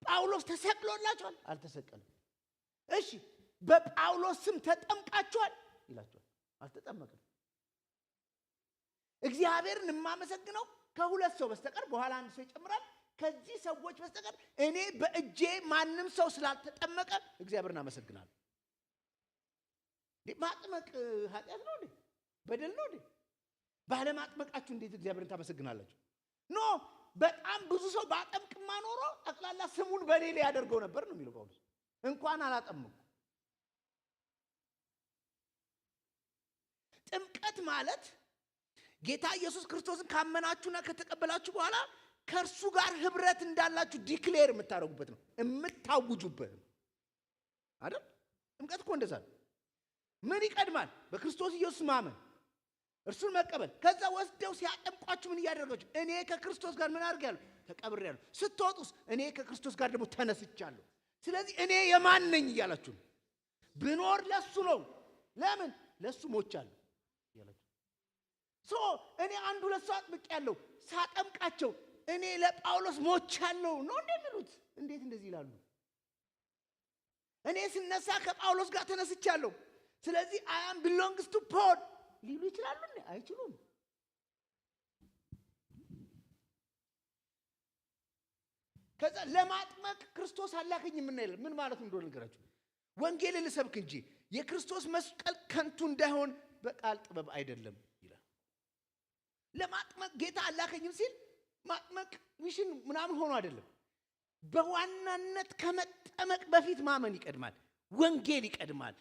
ጳውሎስ ተሰቅሎላችኋል? አልተሰቀለም። እሺ በጳውሎስ ስም ተጠምቃችኋል ይላችኋል? አልተጠመቅም። እግዚአብሔርን የማመሰግነው ከሁለት ሰው በስተቀር በኋላ አንድ ሰው ይጨምራል፣ ከዚህ ሰዎች በስተቀር እኔ በእጄ ማንም ሰው ስላልተጠመቀ እግዚአብሔርን አመሰግናለሁ። ማጥመቅ ኃጢአት ነው እንዴ? በደል ነው እንዴ? ባለማጥመቃችሁ እንዴት እግዚአብሔርን ታመሰግናላችሁ? ኖ በጣም ብዙ ሰው ባጠምቅማ ኖሮ ጠቅላላ ስሙን በሌላ ያደርገው ነበር ነው የሚለው ጳውሎስ። እንኳን አላጠመቁ። ጥምቀት ማለት ጌታ ኢየሱስ ክርስቶስን ካመናችሁና ከተቀበላችሁ በኋላ ከእርሱ ጋር ህብረት እንዳላችሁ ዲክሌር የምታደርጉበት ነው፣ የምታውጁበት ነው አይደል? ጥምቀት እኮ እንደዛ ነው። ምን ይቀድማል? በክርስቶስ ኢየሱስ ማመን፣ እርሱን መቀበል። ከዛ ወስደው ሲያጠምቋችሁ ምን እያደረጋችሁ? እኔ ከክርስቶስ ጋር ምን አድርጌያለሁ? ተቀብሬያለሁ። ስትወጡስ እኔ ከክርስቶስ ጋር ደግሞ ተነስቻለሁ። ስለዚህ እኔ የማን ነኝ እያላችሁ ነው። ብኖር ለሱ ነው። ለምን? ለሱ ሞቻለሁ እያላችሁ እኔ አንድ ሁለት ሰው አጥምቄያለሁ ሳጠምቃቸው እኔ ለጳውሎስ ሞቻለሁ ነው እንደሚሉት። እንዴት እንደዚህ ይላሉ? እኔ ስነሳ ከጳውሎስ ጋር ተነስቻለሁ፣ ስለዚህ አይ አም ቢሎንግስ ቱ ፖል ሊሉ ይችላሉ? አይችሉም። ከዛ ለማጥመቅ ክርስቶስ አላከኝም እና ይላል። ምን ማለት እንደሆነ ንገራችሁ። ወንጌልን ልሰብክ እንጂ የክርስቶስ መስቀል ከንቱ እንዳይሆን በቃል ጥበብ አይደለም ይላል። ለማጥመቅ ጌታ አላከኝም ሲል ማጥመቅ ሚሽን ምናምን ሆኖ አይደለም። በዋናነት ከመጠመቅ በፊት ማመን ይቀድማል፣ ወንጌል ይቀድማል።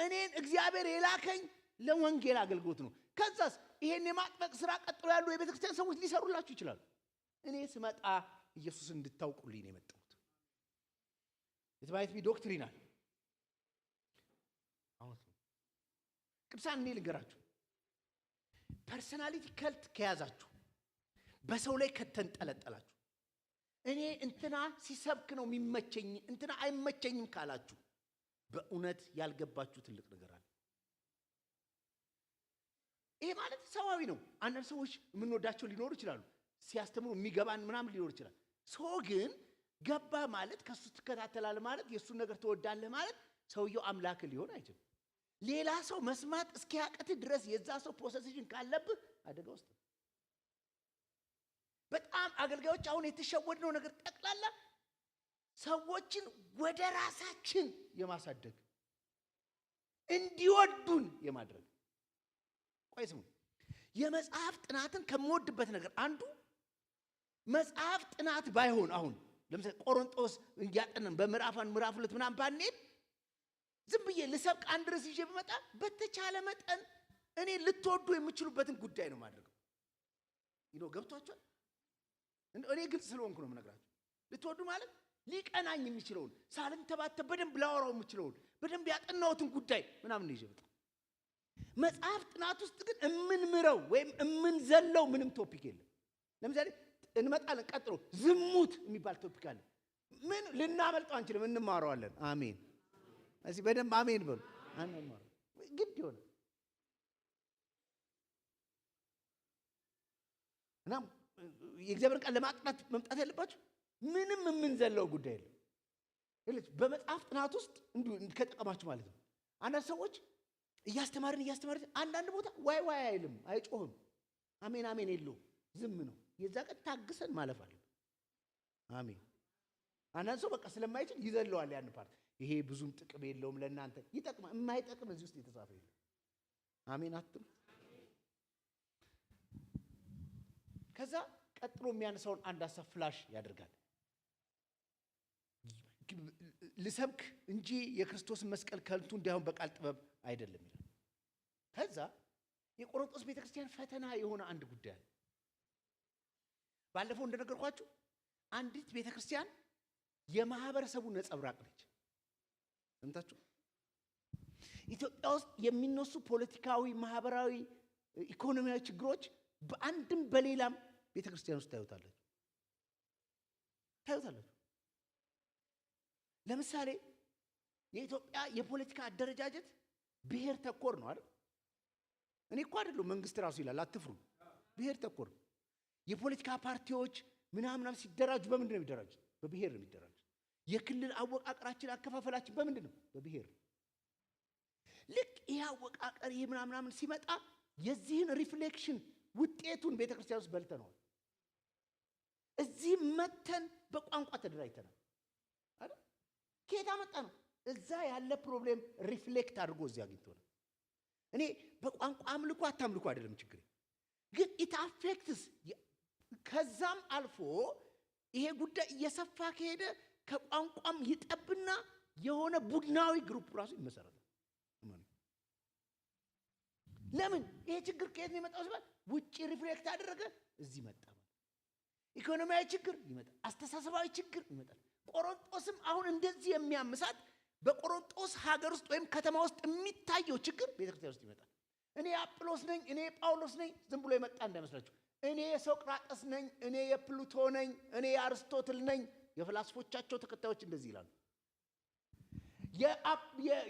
እኔን እግዚአብሔር የላከኝ ለወንጌል አገልግሎት ነው። ከዛስ ይሄን የማጥመቅ ስራ ቀጥሎ ያሉ የቤተ ክርስቲያን ሰዎች ሊሰሩላችሁ ይችላሉ። እኔ ስመጣ ኢየሱስን እንድታውቁልኝ ነው የመጣሁት። የትባይት ዶክትሪናል አሁን ቅዱሳን እኔ ልንገራችሁ፣ ፐርሰናሊቲ ከልት ከያዛችሁ፣ በሰው ላይ ከተንጠለጠላችሁ፣ እኔ እንትና ሲሰብክ ነው የሚመቸኝ እንትና አይመቸኝም ካላችሁ በእውነት ያልገባችሁ ትልቅ ነገር አለ። ይሄ ማለት ሰዋዊ ነው። አንዳንድ ሰዎች የምንወዳቸው ሊኖሩ ይችላሉ፣ ሲያስተምሩ የሚገባን ምናምን ሊኖር ይችላል። ሰው ግን ገባ ማለት ከሱ ትከታተላለህ ማለት የሱን ነገር ትወዳለህ ማለት ሰውየው አምላክ ሊሆን አይችልም። ሌላ ሰው መስማት እስኪያቀት ድረስ የዛ ሰው ፖሰሲሽን ካለብህ አደጋ ውስጥ። በጣም አገልጋዮች አሁን የተሸወድነው ነገር ጠቅላላ ሰዎችን ወደ ራሳችን የማሳደግ እንዲወዱን የማድረግ። ቆይ ስሙ፣ የመጽሐፍ ጥናትን ከምወድበት ነገር አንዱ መጽሐፍ ጥናት ባይሆን አሁን ለምሳሌ ቆሮንቶስ እያጠናን በምዕራፍ 1 ምዕራፍ 2 ምናምን ባንሄድ ዝም ብዬ ልሰብክ አንድ ርዕስ ይዤ ብመጣ በተቻለ መጠን እኔ ልትወዱ የምችሉበትን ጉዳይ ነው ማድረግ። ገብቷችኋል? እኔ ግልጽ ስለሆንኩ ነው የምነግራችሁ። ልትወዱ ማለት ሊቀናኝ የሚችለውን ሳልንተባተብ በደንብ ላወራው የምችለውን በደንብ ያጠናሁትን ጉዳይ ምናምን ነው ይዤ መጣ። መጽሐፍ ጥናት ውስጥ ግን እምንምረው ወይም እምንዘለው ምንም ቶፒክ የለም። ለምሳሌ እንመጣለን ቀጥሎ ዝሙት የሚባል ቶፒክ አለ። ምን ልናመልጠው አንችልም፣ እንማረዋለን። አሜን። እዚህ በደንብ አሜን በሉ። አንማረው ግድ ይሆናል። እና የእግዚአብሔር ቃል ለማጥናት መምጣት ያለባችሁ ምንም የምንዘለው ጉዳይ የለም። በመጽሐፍ ጥናት ውስጥ እንዲሁ ከጠቀማችሁ ማለት ነው። አንዳንድ ሰዎች እያስተማርን አንዳንድ ቦታ ዋይ ዋይ አይልም፣ አይጮህም፣ አሜን አሜን የለውም፣ ዝም ነው። የዛ ቀን ታግሰን ማለፍ አለ። አሜን። አንዳንድ ሰው በቃ ስለማይችል ይዘለዋል ያን ፓርት። ይሄ ብዙም ጥቅም የለውም፣ ለእናንተ ይጠቅማል። የማይጠቅም እዚህ ውስጥ የተጻፈ የለም። አሜን አትሉ? ከዛ ቀጥሎ የሚያነሳውን አንድ ሐሳብ ፍላሽ ያደርጋል። ልሰብክ እንጂ የክርስቶስን መስቀል ከንቱ እንዳይሆን በቃል ጥበብ አይደለም ይላል። ከዛ የቆሮንቶስ ቤተክርስቲያን ፈተና የሆነ አንድ ጉዳይ አለ። ባለፈው እንደነገርኳችሁ አንዲት ቤተክርስቲያን የማህበረሰቡ ነጸብራቅ ነች። እንታችሁ ኢትዮጵያ ውስጥ የሚነሱ ፖለቲካዊ፣ ማህበራዊ፣ ኢኮኖሚያዊ ችግሮች በአንድም በሌላም ቤተክርስቲያን ውስጥ ታዩታላችሁ። ለምሳሌ የኢትዮጵያ የፖለቲካ አደረጃጀት ብሔር ተኮር ነው አይደል? እኔ እኮ አይደለም መንግስት ራሱ ይላል፣ አትፍሩ። ብሔር ተኮር ነው። የፖለቲካ ፓርቲዎች ምናምን ሲደራጁ በምንድን ነው የሚደራጁት? በብሔር ነው የሚደራጁት። የክልል አወቃቀራችን አከፋፈላችን በምንድን ነው? በብሔር። ልክ ይሄ አወቃቀር ይሄ ምናምን ሲመጣ የዚህን ሪፍሌክሽን ውጤቱን ቤተክርስቲያን ውስጥ በልተነዋል። እዚህ መተን በቋንቋ ተደራጅተናል አይደል? ከየት አመጣ ነው? እዛ ያለ ፕሮብሌም ሪፍሌክት አድርጎ እዚህ አግኝቶናል። እኔ በቋንቋ አምልኮ አታምልኮ አይደለም ችግሬ፣ ግን ኢት አፌክትስ። ከዛም አልፎ ይሄ ጉዳይ እየሰፋ ከሄደ ከቋንቋም ይጠብና የሆነ ቡድናዊ ግሩፕ ራሱ ይመሰረታል። ለምን? ይሄ ችግር ከየት ነው የመጣው ሲባል ውጪ ሪፍሌክት አደረገ፣ እዚህ መጣ። ኢኮኖሚያዊ ችግር ይመጣል፣ አስተሳሰባዊ ችግር ይመጣል። ቆሮንቶስም አሁን እንደዚህ የሚያምሳት በቆሮንቶስ ሀገር ውስጥ ወይም ከተማ ውስጥ የሚታየው ችግር ቤተክርስቲያን ውስጥ ይመጣል። እኔ አጵሎስ ነኝ፣ እኔ ጳውሎስ ነኝ ዝም ብሎ የመጣ እንዳይመስላችሁ። እኔ የሶቅራጠስ ነኝ፣ እኔ የፕሉቶ ነኝ፣ እኔ የአርስቶትል ነኝ። የፍላስፎቻቸው ተከታዮች እንደዚህ ይላሉ።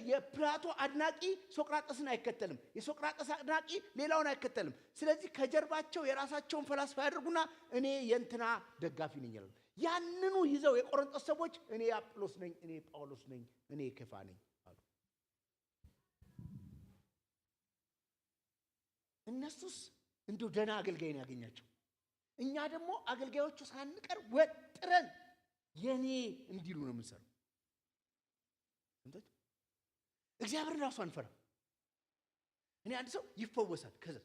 የፕላቶ አድናቂ ሶቅራጠስን አይከተልም፣ የሶቅራጠስ አድናቂ ሌላውን አይከተልም። ስለዚህ ከጀርባቸው የራሳቸውን ፈላስፋ ያደርጉና እኔ የእንትና ደጋፊ ነኝ ይላሉ። ያንኑ ይዘው የቆሮንቶስ ሰዎች እኔ አጵሎስ ነኝ፣ እኔ ጳውሎስ ነኝ፣ እኔ ኬፋ ነኝ አሉ። እነሱስ እንደው ደህና አገልጋይ ነው ያገኛቸው። እኛ ደግሞ አገልጋዮቹ ሳንቀር ወጥረን የኔ እንዲሉ ነው የምንሰራው። እግዚአብሔርን ራሱ አንፈራ። እኔ አንድ ሰው ይፈወሳል፣ ከዛ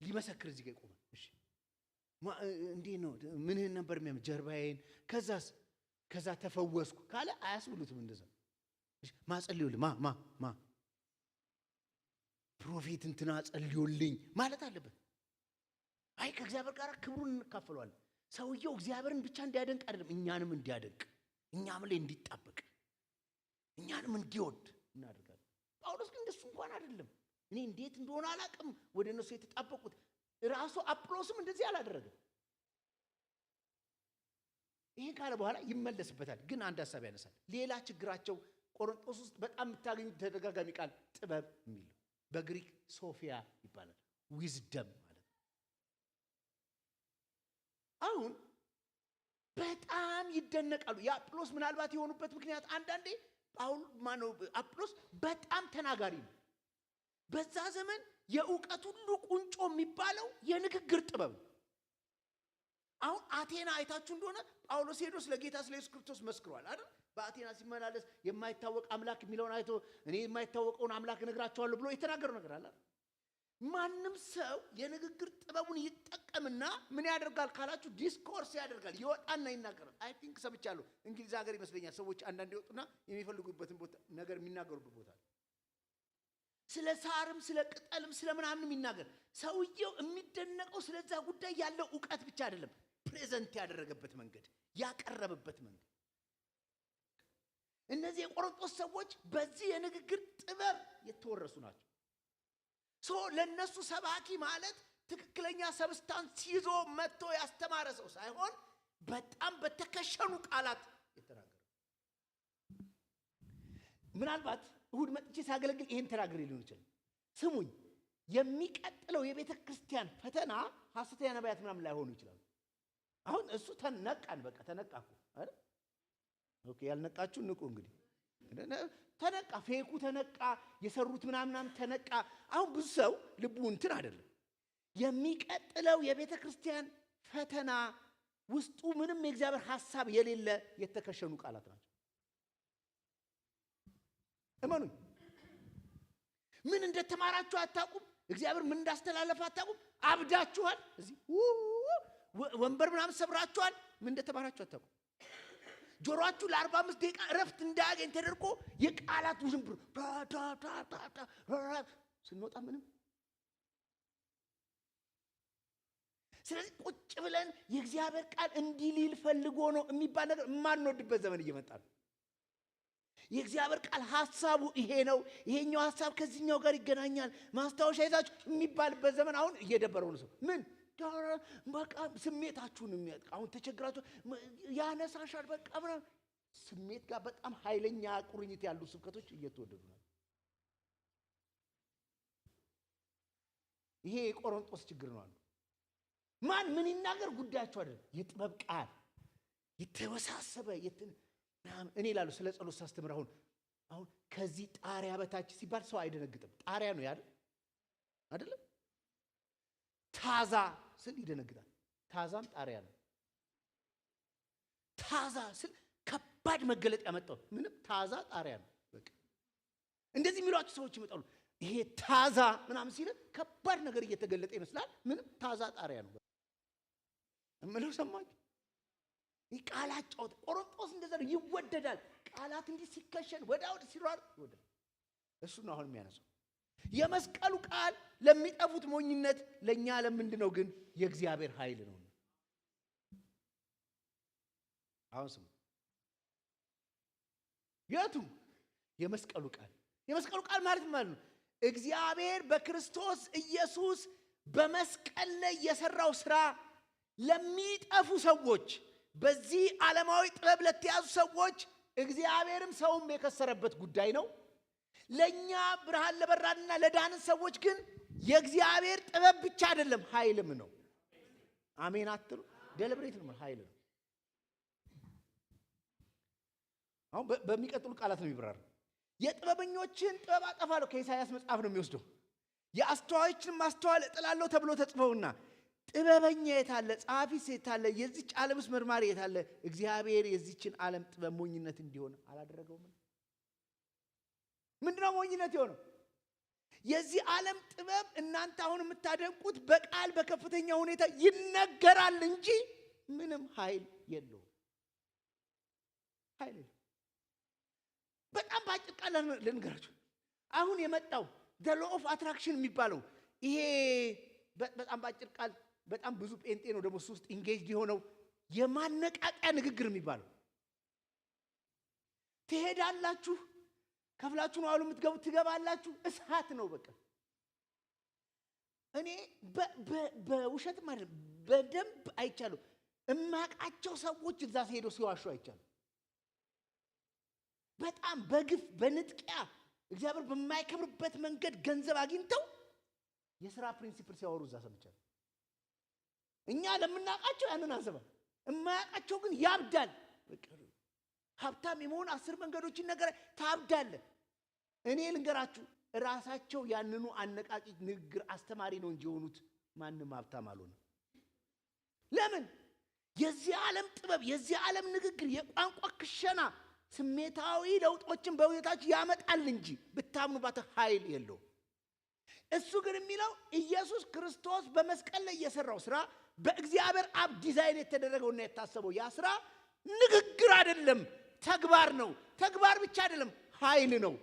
ሊመሰክር እዚህ ጋር ይቆማል። እሺ እንዴ ነው ምንህን ነበር የሚያም ጀርባዬን፣ ከዛ ተፈወስኩ ካለ አያስብሉትም። እንደዛ እሺ ማጸልዩልኝ ማ ፕሮፌት እንትና ጸልዩልኝ ማለት አለበት። አይ ከእግዚአብሔር ጋር ክብሩን እንካፈለዋለን። ሰውየው እግዚአብሔርን ብቻ እንዲያደንቅ አይደለም፣ እኛንም እንዲያደንቅ፣ እኛም ላይ እንዲጣበቅ፣ እኛንም እንዲወድ እናደርጋለን። ጳውሎስ ግን እንደሱ እንኳን አይደለም። እኔ እንዴት እንደሆነ አላውቅም ወደ እነሱ የተጣበቁት። ራሱ አጵሎስም እንደዚህ አላደረገም። ይሄን ካለ በኋላ ይመለስበታል። ግን አንድ ሐሳብ ያነሳል። ሌላ ችግራቸው ቆሮንቶስ ውስጥ በጣም የምታገኙት ተደጋጋሚ ቃል ጥበብ የሚል ነው። በግሪክ ሶፊያ ይባላል፣ ዊዝደም ማለት ነው። አሁን በጣም ይደነቃሉ። የአጵሎስ ምናልባት የሆኑበት ምክንያት አንዳንዴ አጵሎስ በጣም ተናጋሪ ነው። በዛ ዘመን የእውቀት ሁሉ ቁንጮ የሚባለው የንግግር ጥበብ ነው። አሁን አቴና አይታችሁ እንደሆነ ጳውሎስ ሄዶ ስለ ጌታ ስለ ኢየሱስ ክርስቶስ መስክሯል አይደል? በአቴና ሲመላለስ የማይታወቅ አምላክ የሚለውን አይቶ እኔ የማይታወቀውን አምላክ እነግራቸዋለሁ ብሎ የተናገረው ነገር አለ። ማንም ሰው የንግግር ጥበቡን ይጠቀምና ምን ያደርጋል ካላችሁ ዲስኮርስ ያደርጋል፣ ይወጣና ይናገራል። አይ ቲንክ ሰምቻለሁ እንግሊዝ ሀገር ይመስለኛል ሰዎች አንዳንድ ይወጡና የሚፈልጉበትን ቦታ ነገር የሚናገሩበት ቦታ ስለ ሳርም ስለ ቅጠልም ስለ ምናምንም ይናገር። ሰውየው የሚደነቀው ስለዛ ጉዳይ ያለው ዕውቀት ብቻ አይደለም፣ ፕሬዘንት ያደረገበት መንገድ፣ ያቀረበበት መንገድ። እነዚህ የቆሮንቶስ ሰዎች በዚህ የንግግር ጥበብ የተወረሱ ናቸው። ለነሱ ሰባኪ ማለት ትክክለኛ ሰብስታንስ ይዞ መጥቶ ያስተማረ ሰው ሳይሆን በጣም በተከሸኑ ቃላት የተናገረ። ምናልባት እሁድ መጥቼ ሳገለግል ይሄን ተናግሬ ሊሆን ይችላል። ስሙኝ፣ የሚቀጥለው የቤተ ክርስቲያን ፈተና ሐሰተኛ ነቢያት ምናምን ላይሆኑ ይችላሉ። አሁን እሱ ተነቃን፣ በቃ ተነቃኩ አይደል? ኦኬ፣ ያልነቃችሁ ንቁ እንግዲህ። ተነቃ፣ ፌኩ ተነቃ፣ የሰሩት ምናምን ተነቃ። አሁን ብዙ ሰው ልቡ እንትን አይደለም። የሚቀጥለው የቤተ ክርስቲያን ፈተና ውስጡ ምንም የእግዚአብሔር ሐሳብ የሌለ የተከሸኑ ቃላት ናቸው። እመኑኝ፣ ምን እንደተማራችሁ አታውቁም። እግዚአብሔር ምን እንዳስተላለፈ አታውቁም። አብዳችኋል። እዚህ ወንበር ምናምን ሰብራችኋል። ምን እንደተማራችሁ አታውቁም። ጆሮአችሁ ለ45 ደቂቃ እረፍት እንዳያገኝ ተደርጎ የቃላት ውዥንብር ስንወጣ ምንም። ስለዚህ ቁጭ ብለን የእግዚአብሔር ቃል እንዲህ ሊል ፈልጎ ነው የሚባል ነገር የማንወድበት ዘመን እየመጣ ነው። የእግዚአብሔር ቃል ሐሳቡ ይሄ ነው፣ ይሄኛው ሐሳብ ከዚህኛው ጋር ይገናኛል፣ ማስታወሻ ይዛችሁ የሚባልበት ዘመን አሁን እየደበረው ነው። ሰው ምን በቃ ስሜታችሁን የሚያጥቃ አሁን ተቸግራችሁ ያነሳሻል። በቃ ስሜት ጋር በጣም ኃይለኛ ቁርኝት ያሉ ስብከቶች እየተወደዱ ነው። ይሄ የቆሮንቶስ ችግር ነው። ማን ምን ይናገር ጉዳያቸው አይደለም። የጥበብ ቃል የተወሳሰበ እኔ እላለሁ ስለ ጸሎት ሳስተምር አሁን ከዚህ ጣሪያ በታች ሲባል ሰው አይደነግጥም። ጣሪያ ነው ያለ አይደለም። ታዛ ስል ይደነግጣል። ታዛም ጣሪያ ነው። ታዛ ስል ከባድ መገለጥ ያመጣው ምንም ታዛ ጣሪያ ነው። በቃ እንደዚህ የሚሏቸው ሰዎች ይመጣሉ። ይሄ ታዛ ምናምን ሲል ከባድ ነገር እየተገለጠ ይመስላል። ምንም ታዛ ጣሪያ ነው እምለው ሰማችሁ? ቃላት ጫወት። ቆሮንቶስ እንደዛ ነው፣ ይወደዳል። ቃላት እንዲህ ሲከሸን ወዳውድ ሲሯር ይወደዳል። እሱ ነው አሁን የሚያነሳው። የመስቀሉ ቃል ለሚጠፉት ሞኝነት፣ ለኛ ለምንድነው ግን የእግዚአብሔር ኃይል ነው። አሁን ስሙ፣ የቱ የመስቀሉ ቃል። የመስቀሉ ቃል ማለት ነው እግዚአብሔር በክርስቶስ ኢየሱስ በመስቀል ላይ የሰራው ስራ ለሚጠፉ ሰዎች፣ በዚህ ዓለማዊ ጥበብ ለተያዙ ሰዎች እግዚአብሔርም ሰውም የከሰረበት ጉዳይ ነው። ለኛ ብርሃን ለበራንና ለዳንን ሰዎች ግን የእግዚአብሔር ጥበብ ብቻ አይደለም ኃይልም ነው። አሜን አትሉ? ደልብሬት ነው፣ ኃይል ነው። አሁን በሚቀጥሉ ቃላት ነው የሚብራራው። የጥበበኞችን ጥበብ አጠፋለሁ፣ ከኢሳይያስ መጽሐፍ ነው የሚወስደው። የአስተዋዮችን ማስተዋል እጥላለሁ ተብሎ ተጽፈውና ጥበበኛ የታለ? ጸሐፊስ የታለ? የዚች ዓለምስ መርማሪ የታለ? እግዚአብሔር የዚችን ዓለም ጥበብ ሞኝነት እንዲሆን አላደረገውም። ምንድነው ሞኝነት የሆነው? የዚህ ዓለም ጥበብ እናንተ አሁን የምታደንቁት በቃል በከፍተኛ ሁኔታ ይነገራል እንጂ ምንም ኃይል የለውም። ኃይል የለውም። በጣም ባጭር ቃል ልንገራችሁ። አሁን የመጣው the law of attraction የሚባለው ይሄ በጣም ባጭር ቃል በጣም ብዙ ጴንጤ ነው ደግሞ እሱ ውስጥ ኢንጌጅድ የሆነው የማነቃቂያ ንግግር የሚባለው። ትሄዳላችሁ፣ ከፍላችሁ ነው አሉ የምትገቡት፣ ትገባላችሁ። እሳት ነው በቃ። እኔ በውሸት ማለት በደንብ አይቻለሁ። እማቃቸው ሰዎች እዛ ሄደው ሲዋሹ አይቻለሁ። በጣም በግፍ በንጥቂያ እግዚአብሔር በማይከብርበት መንገድ ገንዘብ አግኝተው የሥራ ፕሪንሲፕል ሲያወሩ እዛ ሰምቻለሁ። እኛ ለምናቃቸው ያንን አንሰማ፣ እማያቃቸው ግን ያብዳል። ሀብታም የመሆን 10 መንገዶችን ነገር ታብዳለ። እኔ ልንገራችሁ፣ ራሳቸው ያንኑ አነቃቂ ንግግር አስተማሪ ነው እንጂ የሆኑት ማንም ሀብታም አልሆነ። ለምን? የዚህ ዓለም ጥበብ፣ የዚህ ዓለም ንግግር፣ የቋንቋ ክሸና ስሜታዊ ለውጦችን በህይወታችሁ ያመጣል እንጂ ብታምኑባት ኃይል የለውም። እሱ ግን የሚለው ኢየሱስ ክርስቶስ በመስቀል ላይ የሰራው ስራ በእግዚአብሔር አብ ዲዛይን የተደረገውና የታሰበው ያ ስራ ንግግር አይደለም፣ ተግባር ነው። ተግባር ብቻ አይደለም፣ ኃይል ነው።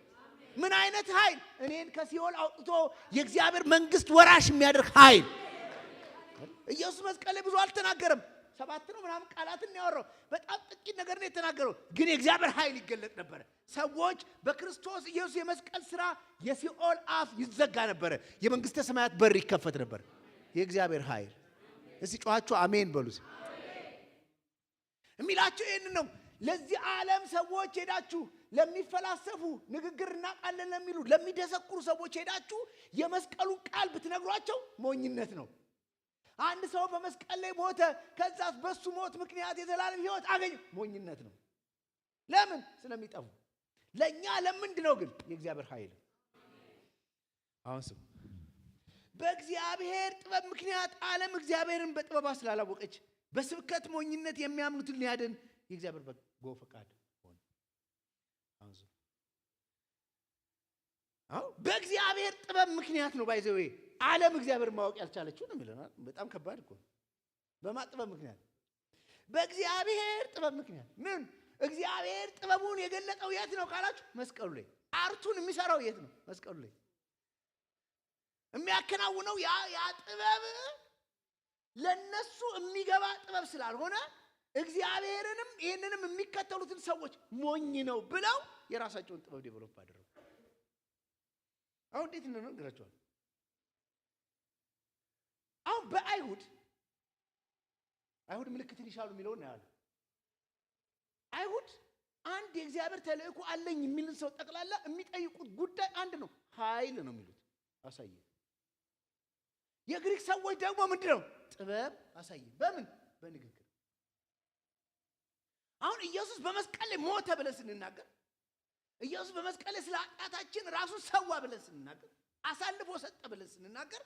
ምን አይነት ኃይል? እኔን ከሲኦል አውጥቶ የእግዚአብሔር መንግስት ወራሽ የሚያደርግ ኃይል። ኢየሱስ መስቀል ላይ ብዙ አልተናገረም። 7 ነው ምናምን ቃላትን ያወራው፣ በጣም ጥቂት ነገር ነው የተናገረው። ግን የእግዚአብሔር ኃይል ይገለጥ ነበር። ሰዎች በክርስቶስ ኢየሱስ የመስቀል ስራ የሲኦል አፍ ይዘጋ ነበር፣ የመንግስተ ሰማያት በር ይከፈት ነበር። የእግዚአብሔር ኃይል። እስቲ ጮኻችሁ አሜን በሉት። የሚላችሁ ይሄን ነው። ለዚህ ዓለም ሰዎች ሄዳችሁ ለሚፈላሰፉ ንግግር እናቃለን ለሚሉ ለሚደሰኩሩ ሰዎች ሄዳችሁ የመስቀሉን ቃል ብትነግሯቸው ሞኝነት ነው። አንድ ሰው በመስቀል ላይ ሞተ፣ ከዛስ በሱ ሞት ምክንያት የዘላለም ሕይወት አገኘ፣ ሞኝነት ነው። ለምን? ስለሚጠፉ። ለኛ ለምንድነው ግን? የእግዚአብሔር ኃይል። አሁን ስሙ። በእግዚአብሔር ጥበብ ምክንያት ዓለም እግዚአብሔርን በጥበብ ስላላወቀች በስብከት ሞኝነት የሚያምኑትን ሊያድን የእግዚአብሔር በጎ ፈቃድ ሆነ። አሁን በእግዚአብሔር ጥበብ ምክንያት ነው ባይዘው ዓለም እግዚአብሔር ማወቅ ያልቻለችው ነው የሚለው። በጣም ከባድ እኮ። በማጥበብ ምክንያት፣ በእግዚአብሔር ጥበብ ምክንያት። ምን? እግዚአብሔር ጥበቡን የገለጠው የት ነው ካላችሁ መስቀሉ ላይ። አርቱን የሚሰራው የት ነው? መስቀሉ ላይ። የሚያከናውነው ያ ጥበብ ለነሱ የሚገባ ጥበብ ስላልሆነ እግዚአብሔርንም ይሄንንም የሚከተሉትን ሰዎች ሞኝ ነው ብለው የራሳቸውን ጥበብ ዴቨሎፕ አደረጉ። አሁን እንዴት ነው ነገራቸዋል? አሁን በአይሁድ ምልክትን ይሻሉ የሚለው ነው ያለው። አይሁድ አንድ የእግዚአብሔር ተልእኮ አለኝ የሚልን ሰው ጠቅላላ የሚጠይቁት ጉዳይ አንድ ነው፣ ኃይል ነው የሚሉት። አሳየ። የግሪክ ሰዎች ደግሞ ምንድነው? ጥበብ አሳየ። በምን? በንግግር። አሁን ኢየሱስ በመስቀል ላይ ሞተ ብለን ስንናገር፣ ኢየሱስ በመስቀል ላይ ስለ ኃጢአታችን ራሱን ሰዋ ብለን ስንናገር፣ አሳልፎ ሰጠ ብለን ስንናገር፣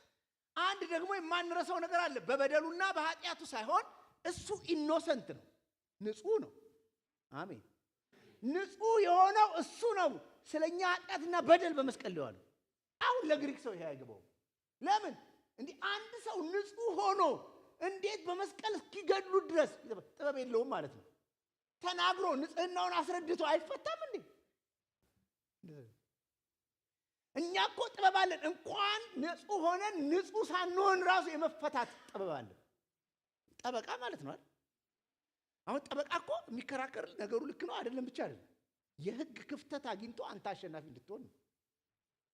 አንድ ደግሞ የማንረሳው ነገር አለ። በበደሉና በኃጢአቱ ሳይሆን እሱ ኢኖሰንት ነው፣ ንጹህ ነው። አሜን። ንጹህ የሆነው እሱ ነው ስለኛ ኃጢአትና በደል በመስቀል ላይ ዋለው። አሁን ለግሪክ ሰው ይሄ አይገባው። ለምን? እንዲህ አንድ ሰው ንጹህ ሆኖ እንዴት በመስቀል እስኪገድሉ ድረስ ጥበብ የለውም ማለት ነው? ተናግሮ ንጽህናውን አስረድቶ አይፈታም እንዴ? እኛ እኮ ጥበብ አለን። እንኳን ንጹህ ሆነን ንጹህ ሳንሆን ራሱ የመፈታት ጥበብ አለን። ጠበቃ ማለት ነው አይደል? አሁን ጠበቃ እኮ የሚከራከር ነገሩ ልክ ነው አይደለም ብቻ አይደለም፣ የህግ ክፍተት አግኝቶ አንተ አሸናፊ እንድትሆን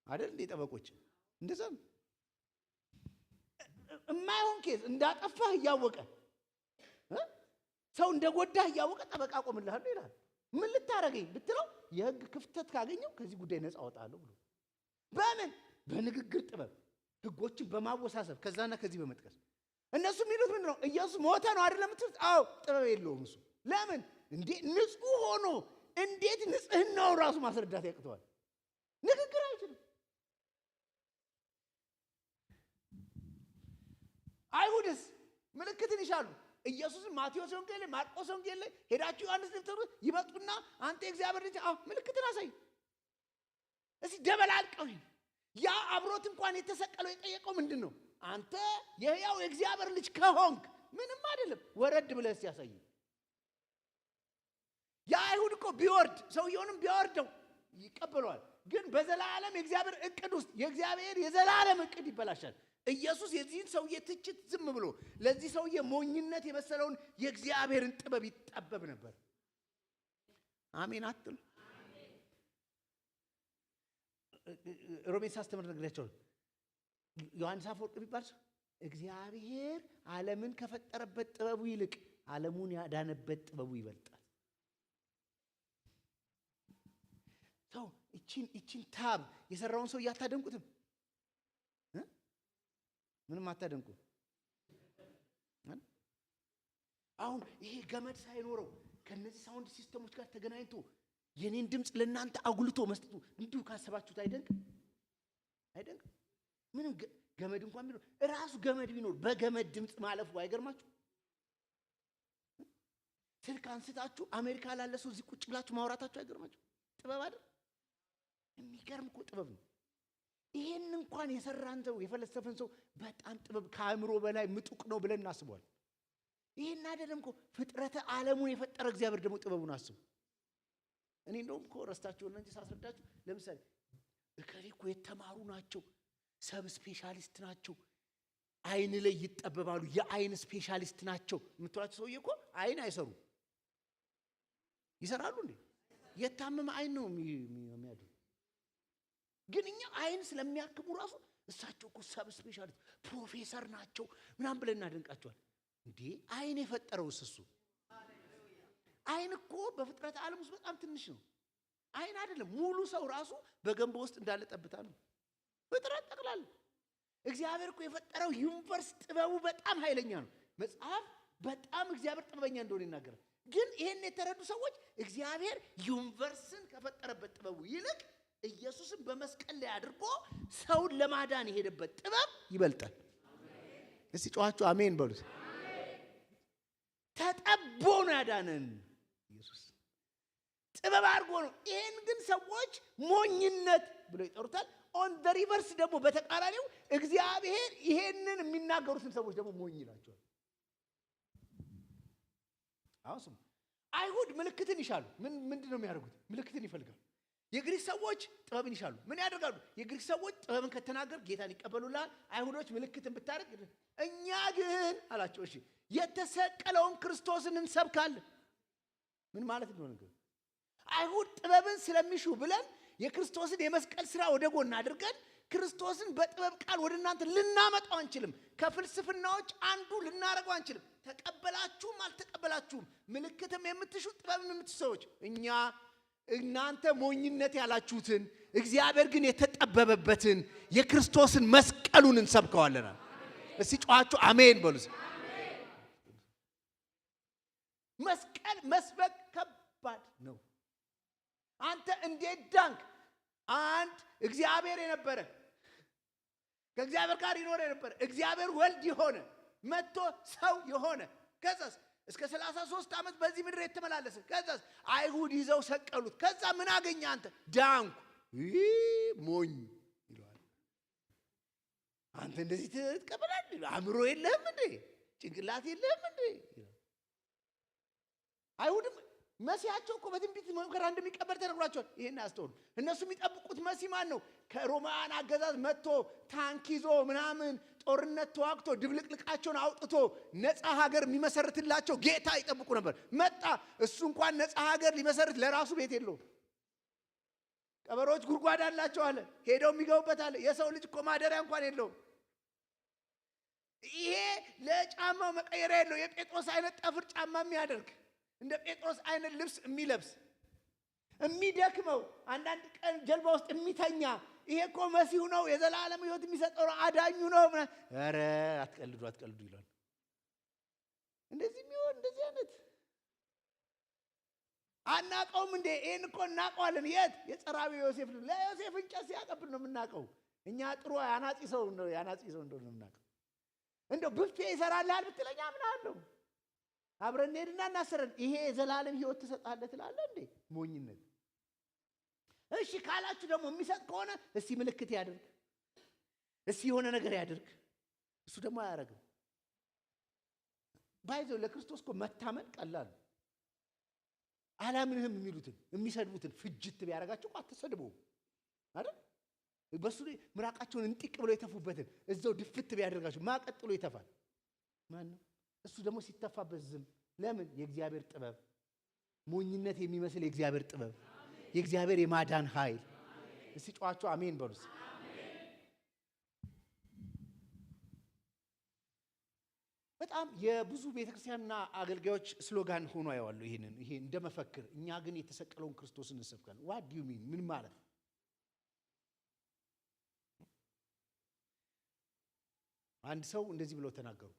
አይደል እንዴ? ጠበቆች እንደዛ የማይሆን ኬዝ እንዳጠፋህ እያወቀ ሰው እንደጎዳህ እያወቀ ጠበቃ ቆምልሃለሁ ይላል። ምን ልታረገኝ ብትለው የህግ ክፍተት ካገኘው ከዚህ ጉዳይ ነፃ አወጣለሁ ብሎ። በምን? በንግግር ጥበብ፣ ህጎችን በማወሳሰብ ከዛና ከዚህ በመጥቀስ። እነሱ የሚሉት ምንድን ነው? ኢየሱስ ሞተ ነው አይደለም የምትሉት? አዎ፣ ጥበብ የለውም እሱ። ለምን? እንዴ ንጹህ ሆኖ እንዴት ንጽህናውን ራሱ ማስረዳት ያቅተዋል? ንግግር አይችልም። አይሁድስ ምልክትን ይሻሉ። ኢየሱስን ማቴዎስ ወንጌል ላይ፣ ማርቆስ ወንጌል ላይ ሄዳችሁ ዮሐንስ ልትሩ ይመጡና አንተ የእግዚአብሔር ልጅ ምልክትን አሳይ እስቲ ደበላልቀው። ያ አብሮት እንኳን የተሰቀለው የጠየቀው ምንድን ነው? አንተ የሕያው የእግዚአብሔር ልጅ ከሆንክ ምንም አይደለም ወረድ ብለህ ሲያሳይ። ያ አይሁድ እኮ ቢወርድ ሰውየውንም ቢያወርደው ይቀበለዋል። ግን በዘላለም የእግዚአብሔር እቅድ ውስጥ የእግዚአብሔር የዘላለም እቅድ ይበላሻል። ኢየሱስ የዚህን ሰውዬ ትችት ዝም ብሎ ለዚህ ሰውዬ ሞኝነት የመሰለውን የእግዚአብሔርን ጥበብ ይጠበብ ነበር። አሜን አትሉ? ሮሜ ሳስተምር ነግሬያቸው ዮሐንስ አፈወርቅ ቢባል እግዚአብሔር ዓለምን ከፈጠረበት ጥበቡ ይልቅ ዓለሙን ያዳነበት ጥበቡ ይበልጣል። ሰው እቺን ታብ የሰራውን ሰው እያታደንቁትም? ምንም አታደንቁ። አሁን ይሄ ገመድ ሳይኖረው ከነዚህ ሳውንድ ሲስተሞች ጋር ተገናኝቶ የኔን ድምጽ ለእናንተ አጉልቶ መስጠቱ እንዲሁ ካሰባችሁት አይደንቅም? አይደንቅም? ምንም ገመድ እንኳን ቢኖር ራሱ ገመድ ቢኖር በገመድ ድምጽ ማለፉ አይገርማችሁ? ስልክ አንስታችሁ አሜሪካ ላለ ሰው እዚህ ቁጭ ብላችሁ ማውራታችሁ አይገርማችሁ? ጥበብ አይደል? የሚገርም እኮ ጥበብ ነው። ይሄን እንኳን የሰራን ሰው የፈለሰፈን ሰው በጣም ጥበብ ከአእምሮ በላይ ምጡቅ ነው ብለን እናስበዋል። ይሄን አይደለም እኮ ፍጥረተ ዓለሙን የፈጠረ እግዚአብሔር ደግሞ ጥበቡን አስቡ። እኔ እንደውም እኮ ረስታችሁ እንጂ ሳስረዳችሁ ለምሳሌ እከሌ እኮ የተማሩ ናቸው፣ ሰብ ስፔሻሊስት ናቸው፣ አይን ላይ ይጠበባሉ፣ የአይን ስፔሻሊስት ናቸው የምትሏቸው ሰውዬ እኮ አይን አይሰሩ ይሰራሉ እንዴ? የታመመ አይን ነው የሚያድሩ። ግን እኛ አይን ስለሚያክሙ ራሱ እሳቸው እኮ ሰብ ስፔሻሊስት ፕሮፌሰር ናቸው ምናምን ብለን እናደንቃቸዋል። እንዴ አይን የፈጠረውስ እሱ? አይን እኮ በፍጥረት ዓለም ውስጥ በጣም ትንሽ ነው። አይን አይደለም ሙሉ ሰው ራሱ በገንቦ ውስጥ እንዳለ ጠብታ ነው ፍጥረት ጠቅላላ። እግዚአብሔር እኮ የፈጠረው ዩኒቨርስ ጥበቡ በጣም ኃይለኛ ነው። መጽሐፍ በጣም እግዚአብሔር ጥበበኛ እንደሆነ ይናገራል። ግን ይሄን የተረዱ ሰዎች እግዚአብሔር ዩኒቨርስን ከፈጠረበት ጥበቡ ይልቅ ኢየሱስን በመስቀል ላይ አድርጎ ሰውን ለማዳን የሄደበት ጥበብ ይበልጣል። እስቲ ጮኻችሁ አሜን በሉት። ተጠቦ ነው ያዳነን ኢየሱስ፣ ጥበብ አድርጎ ነው። ይሄን ግን ሰዎች ሞኝነት ብለው ይጠሩታል። ኦን ዘ ሪቨርስ ደግሞ በተቃራኒው እግዚአብሔር ይሄንን የሚናገሩትን ሰዎች ደግሞ ሞኝ ይላቸዋል። አሁን አይሁድ ምልክትን ይሻሉ። ምንድነው የሚያደርጉት? ምልክትን ይፈልጋሉ። የግሪክ ሰዎች ጥበብን ይሻሉ። ምን ያደርጋሉ? የግሪክ ሰዎች ጥበብን ከተናገር ጌታን ይቀበሉላል። አይሁዶች ምልክትን ብታደርግ፣ እኛ ግን አላቸው እሺ የተሰቀለውን ክርስቶስን እንሰብካለን። ምን ማለት እንደሆነ ነገር አይሁድ ጥበብን ስለሚሹ ብለን የክርስቶስን የመስቀል ሥራ ወደ ጎን አድርገን ክርስቶስን በጥበብ ቃል ወደ እናንተ ልናመጣው አንችልም። ከፍልስፍናዎች አንዱ ልናረጋው አንችልም። ተቀበላችሁም አልተቀበላችሁም ምልክትም የምትሹ ጥበብን የምትሹ ሰዎች እኛ እናንተ ሞኝነት ያላችሁትን እግዚአብሔር ግን የተጠበበበትን የክርስቶስን መስቀሉን እንሰብከዋለን። እስቲ ጮኻችሁ አሜን በሉ። መስቀል መስበክ ከባድ ነው። አንተ እንዴት ዳንክ? አንድ እግዚአብሔር የነበረ ከእግዚአብሔር ጋር ይኖር የነበረ እግዚአብሔር ወልድ የሆነ መጥቶ ሰው የሆነ ከዛስ እስከ 33 ዓመት በዚህ ምድር የተመላለሰ ከዛስ አይሁድ ይዘው ሰቀሉት። ከዛ ምን አገኘ? አንተ ዳንኩ። ሞኝ ይለዋል። አንተ እንደዚህ ትቀበላለህ? አእምሮ የለህም እንዴ? ጭንቅላት የለህም እንዴ? አይሁድም መሲያቸው እኮ በትንቢት መከራ እንደሚቀበል ተነግሯቸዋል። ይሄን አስተውሉ። እነሱ የሚጠብቁት መሲህ ማን ነው? ከሮማን አገዛዝ መጥቶ ታንክ ይዞ ምናምን ጦርነት ተዋግቶ ድብልቅልቃቸውን አውጥቶ ነፃ ሀገር የሚመሰርትላቸው ጌታ ይጠብቁ ነበር። መጣ። እሱ እንኳን ነፃ ሀገር ሊመሰርት ለራሱ ቤት የለውም። ቀበሮች ጉድጓድ አላቸው አለ፣ ሄደው የሚገቡበት አለ። የሰው ልጅ እኮ ማደሪያ እንኳን የለውም። ይሄ ለጫማው መቀየሪያ የለው። የጴጥሮስ አይነት ጠፍር ጫማ የሚያደርግ እንደ ጴጥሮስ አይነት ልብስ የሚለብስ የሚደክመው አንዳንድ ቀን ጀልባ ውስጥ የሚተኛ ይሄ እኮ መሲሁ ነው፣ የዘላለም ሕይወት የሚሰጠው አዳኙ ነው። ኧረ አትቀልዱ ይላል። እንደዚህ የሚሆን እንደዚህ አይነት አናቀውም እንዴ? ይሄን እኮ እናቀዋለን። የት? የጸራቢ ዮሴፍ ነው። ለዮሴፍ እንጨት ሲያቀብል ነው የምናቀው። እኛ ጥሩ ያናጺ ሰው እንደሆነ የምናቀው። እንደው ብፌ ይሰራልሃል ብትለኛ ምን አለው? አብረን ሄድና እናሰረን። ይሄ የዘላለም ሕይወት ትሰጣለህ ትላለህ እንዴ? ሞኝነት። እሺ ካላችሁ ደግሞ የሚሰጥ ከሆነ እስቲ ምልክት ያድርግ፣ እስቲ የሆነ ነገር ያድርግ። እሱ ደግሞ አያደርግም። ባይዘው ለክርስቶስ እኮ መታመን ቀላል። አላምንህም የሚሉትን የሚሰድቡትን ፍጅት ቢያደርጋቸው እኮ አትሰድበውም አይደል? በሱ ምራቃቸውን እንጥቅ ብሎ የተፉበትን እዛው ድፍት ቢያደርጋቸው ማቀጥሎ ይተፋል። ማን ነው? እሱ ደግሞ ሲተፋበት ዝም። ለምን? የእግዚአብሔር ጥበብ። ሞኝነት የሚመስል የእግዚአብሔር ጥበብ፣ የእግዚአብሔር የማዳን ኃይል። እስቲ ጮኻችሁ አሜን በሉስ። በጣም የብዙ ቤተክርስቲያንና አገልጋዮች ስሎጋን ሆኖ ያዋሉ ይሄ እንደመፈክር። እኛ ግን የተሰቀለውን ክርስቶስን እንሰብካለን። ዋት ዱ ዩ ሚን? ምን ማለት? አንድ ሰው እንደዚህ ብለው ተናገሩ።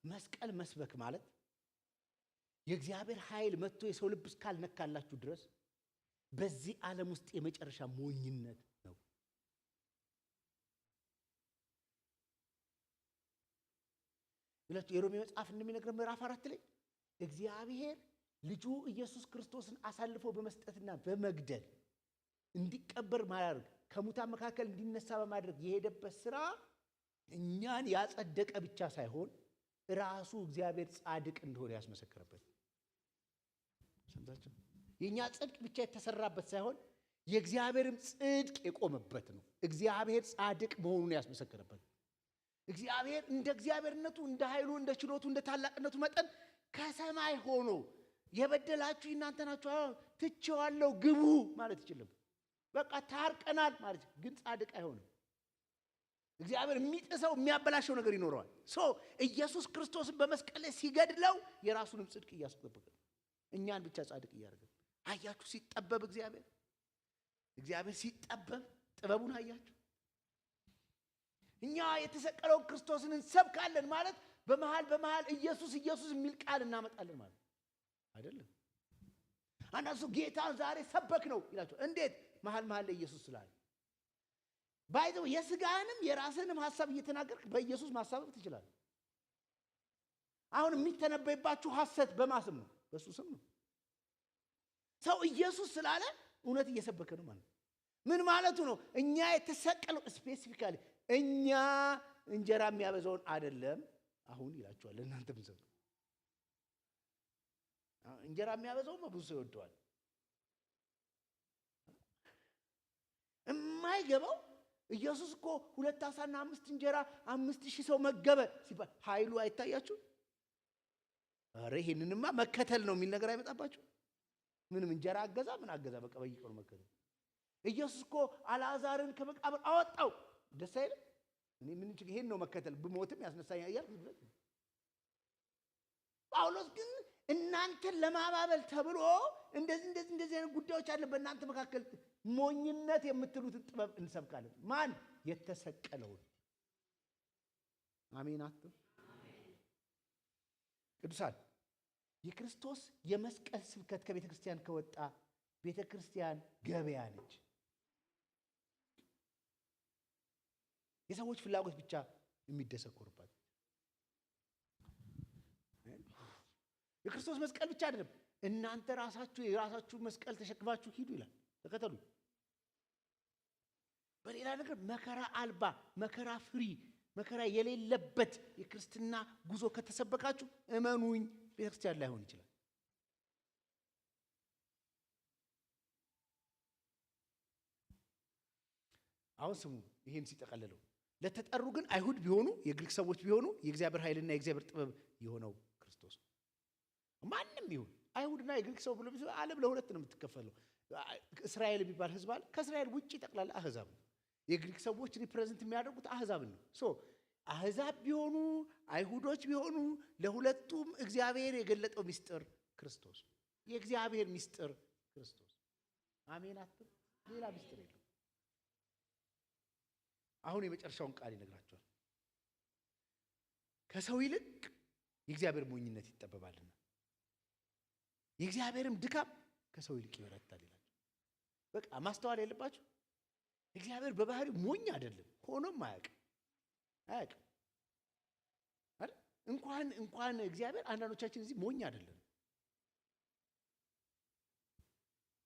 መስቀል መስበክ ማለት የእግዚአብሔር ኃይል መጥቶ የሰው ልብ እስካልነካላችሁ ድረስ በዚህ ዓለም ውስጥ የመጨረሻ ሞኝነት ነው። ይላችሁ የሮሜ መጽሐፍ እንደሚነግረን ምዕራፍ 4 ላይ እግዚአብሔር ልጁ ኢየሱስ ክርስቶስን አሳልፎ በመስጠትና በመግደል እንዲቀበር ማድረግ ከሙታን መካከል እንዲነሳ በማድረግ የሄደበት ስራ እኛን ያጸደቀ ብቻ ሳይሆን ራሱ እግዚአብሔር ጻድቅ እንደሆነ ያስመሰከረበት። ሰምታችሁ? የኛ ጽድቅ ብቻ የተሰራበት ሳይሆን የእግዚአብሔርም ጽድቅ የቆመበት ነው። እግዚአብሔር ጻድቅ መሆኑን ያስመሰከረበት። እግዚአብሔር እንደ እግዚአብሔርነቱ እንደ ኃይሉ እንደ ችሎቱ እንደ ታላቅነቱ መጠን ከሰማይ ሆኖ የበደላችሁ እናንተ ናችሁ ትቼዋለሁ ግቡ ማለት ይችላል። በቃ ታርቀናል ማለት ግን ጻድቅ አይሆንም። እግዚአብሔር የሚጥሰው የሚያበላሸው ነገር ይኖረዋል። ኢየሱስ ክርስቶስን በመስቀል ላይ ሲገድለው የራሱንም ጽድቅ እያስጠበቀ እኛን ብቻ ጻድቅ እያደረገ አያችሁ። ሲጠበብ እግዚአብሔር ሲጠበብ ጥበቡን አያችሁ። እኛ የተሰቀለውን ክርስቶስን እንሰብካለን ማለት በመሃል ኢየሱስ የሚል ቃል እናመጣለን ማለት አይደለም። አንዳንድ ሰው ጌታን ዛሬ ሰበክ ነው ይላቸው። እንዴት? መሃል ላይ ኢየሱስ ስላለ ባይዘው የሥጋንም የራስንም ሐሳብ እየተናገርክ በኢየሱስ ማሳበብ ትችላለህ። አሁን የሚተነበይባችሁ ሐሰት በማስም ነው፣ በሱ ስም ነው። ሰው ኢየሱስ ስላለ እውነት እየሰበከ ነው ማለት ምን ማለቱ ነው? እኛ የተሰቀለው ስፔሲፊካሊ እኛ እንጀራ የሚያበዛውን አይደለም አሁን ይላችኋል። እናንተ ምን ሰው እንጀራ የሚያበዛው ብዙ ሰው ይወደዋል። የማይገባው ኢየሱስ እኮ 2 ዓሣና 5 እንጀራ 5000 ሰው መገበ ሲባል ኃይሉ አይታያችሁ? አረ ይሄንንማ መከተል ነው የሚል ነገር አይመጣባችሁ? ምንም እንጀራ አገዛ ምን አገዛ በቃ በየቀኑ መከተል። ኢየሱስ እኮ አልዓዛርን ከመቃብር አወጣው ደስ አይልም? እኔ ምን ችግር ይሄን ነው መከተል ብሞትም ያስነሳኛል እያልኩ ብለህ ጳውሎስ ግን እናንተን ለማባበል ተብሎ እንደዚህ አይነት ጉዳዮች አለ በእናንተ መካከል ሞኝነት የምትሉትን ጥበብ እንሰብካለን። ማን? የተሰቀለውን። አሜን አትም ቅዱሳን የክርስቶስ የመስቀል ስብከት ከቤተ ክርስቲያን ከወጣ ቤተ ክርስቲያን ገበያ ነች። የሰዎች ፍላጎት ብቻ የሚደሰኮርባት። የክርስቶስ መስቀል ብቻ አይደለም። እናንተ ራሳችሁ የራሳችሁ መስቀል ተሸክማችሁ ሂዱ ይላል። ተከተሉ። በሌላ ነገር መከራ አልባ መከራ ፍሪ መከራ የሌለበት የክርስትና ጉዞ ከተሰበካችሁ እመኑኝ ቤተክርስቲያን ላይሆን ይችላል። አሁን ስሙ ይሄን ሲጠቀለለው ለተጠሩ ግን አይሁድ ቢሆኑ የግሪክ ሰዎች ቢሆኑ የእግዚአብሔር ኃይልና የእግዚአብሔር ጥበብ የሆነው ክርስቶስ ማንም ይሁን አይሁድና የግሪክ ሰው ብሎ ቢሆን ዓለም ለሁለት ነው የምትከፈለው። እስራኤል የሚባል ህዝብ አለ። ከእስራኤል ውጪ ጠቅላላ አህዛብ ነው። የግሪክ ሰዎች ሪፕሬዘንት የሚያደርጉት አህዛብን ነው። አህዛብ ቢሆኑ አይሁዶች ቢሆኑ ለሁለቱም እግዚአብሔር የገለጠው ሚስጥር ክርስቶስ፣ የእግዚአብሔር ሚስጥር ክርስቶስ። አሜን አትም ሌላ ሚስጥር የለም። አሁን የመጨረሻውን ቃል ይነግራቸዋል። ከሰው ይልቅ የእግዚአብሔር ሞኝነት ይጠበባልና የእግዚአብሔርም ድካም ከሰው ይልቅ ይበረታል ይላል። በቃ ማስተዋል ያለባችሁ እግዚአብሔር በባህሪው ሞኝ አይደለም፣ ሆኖም አያውቅም አይደል? እንኳን እግዚአብሔር አንዳንዶቻችን እዚህ ሞኝ አይደለም።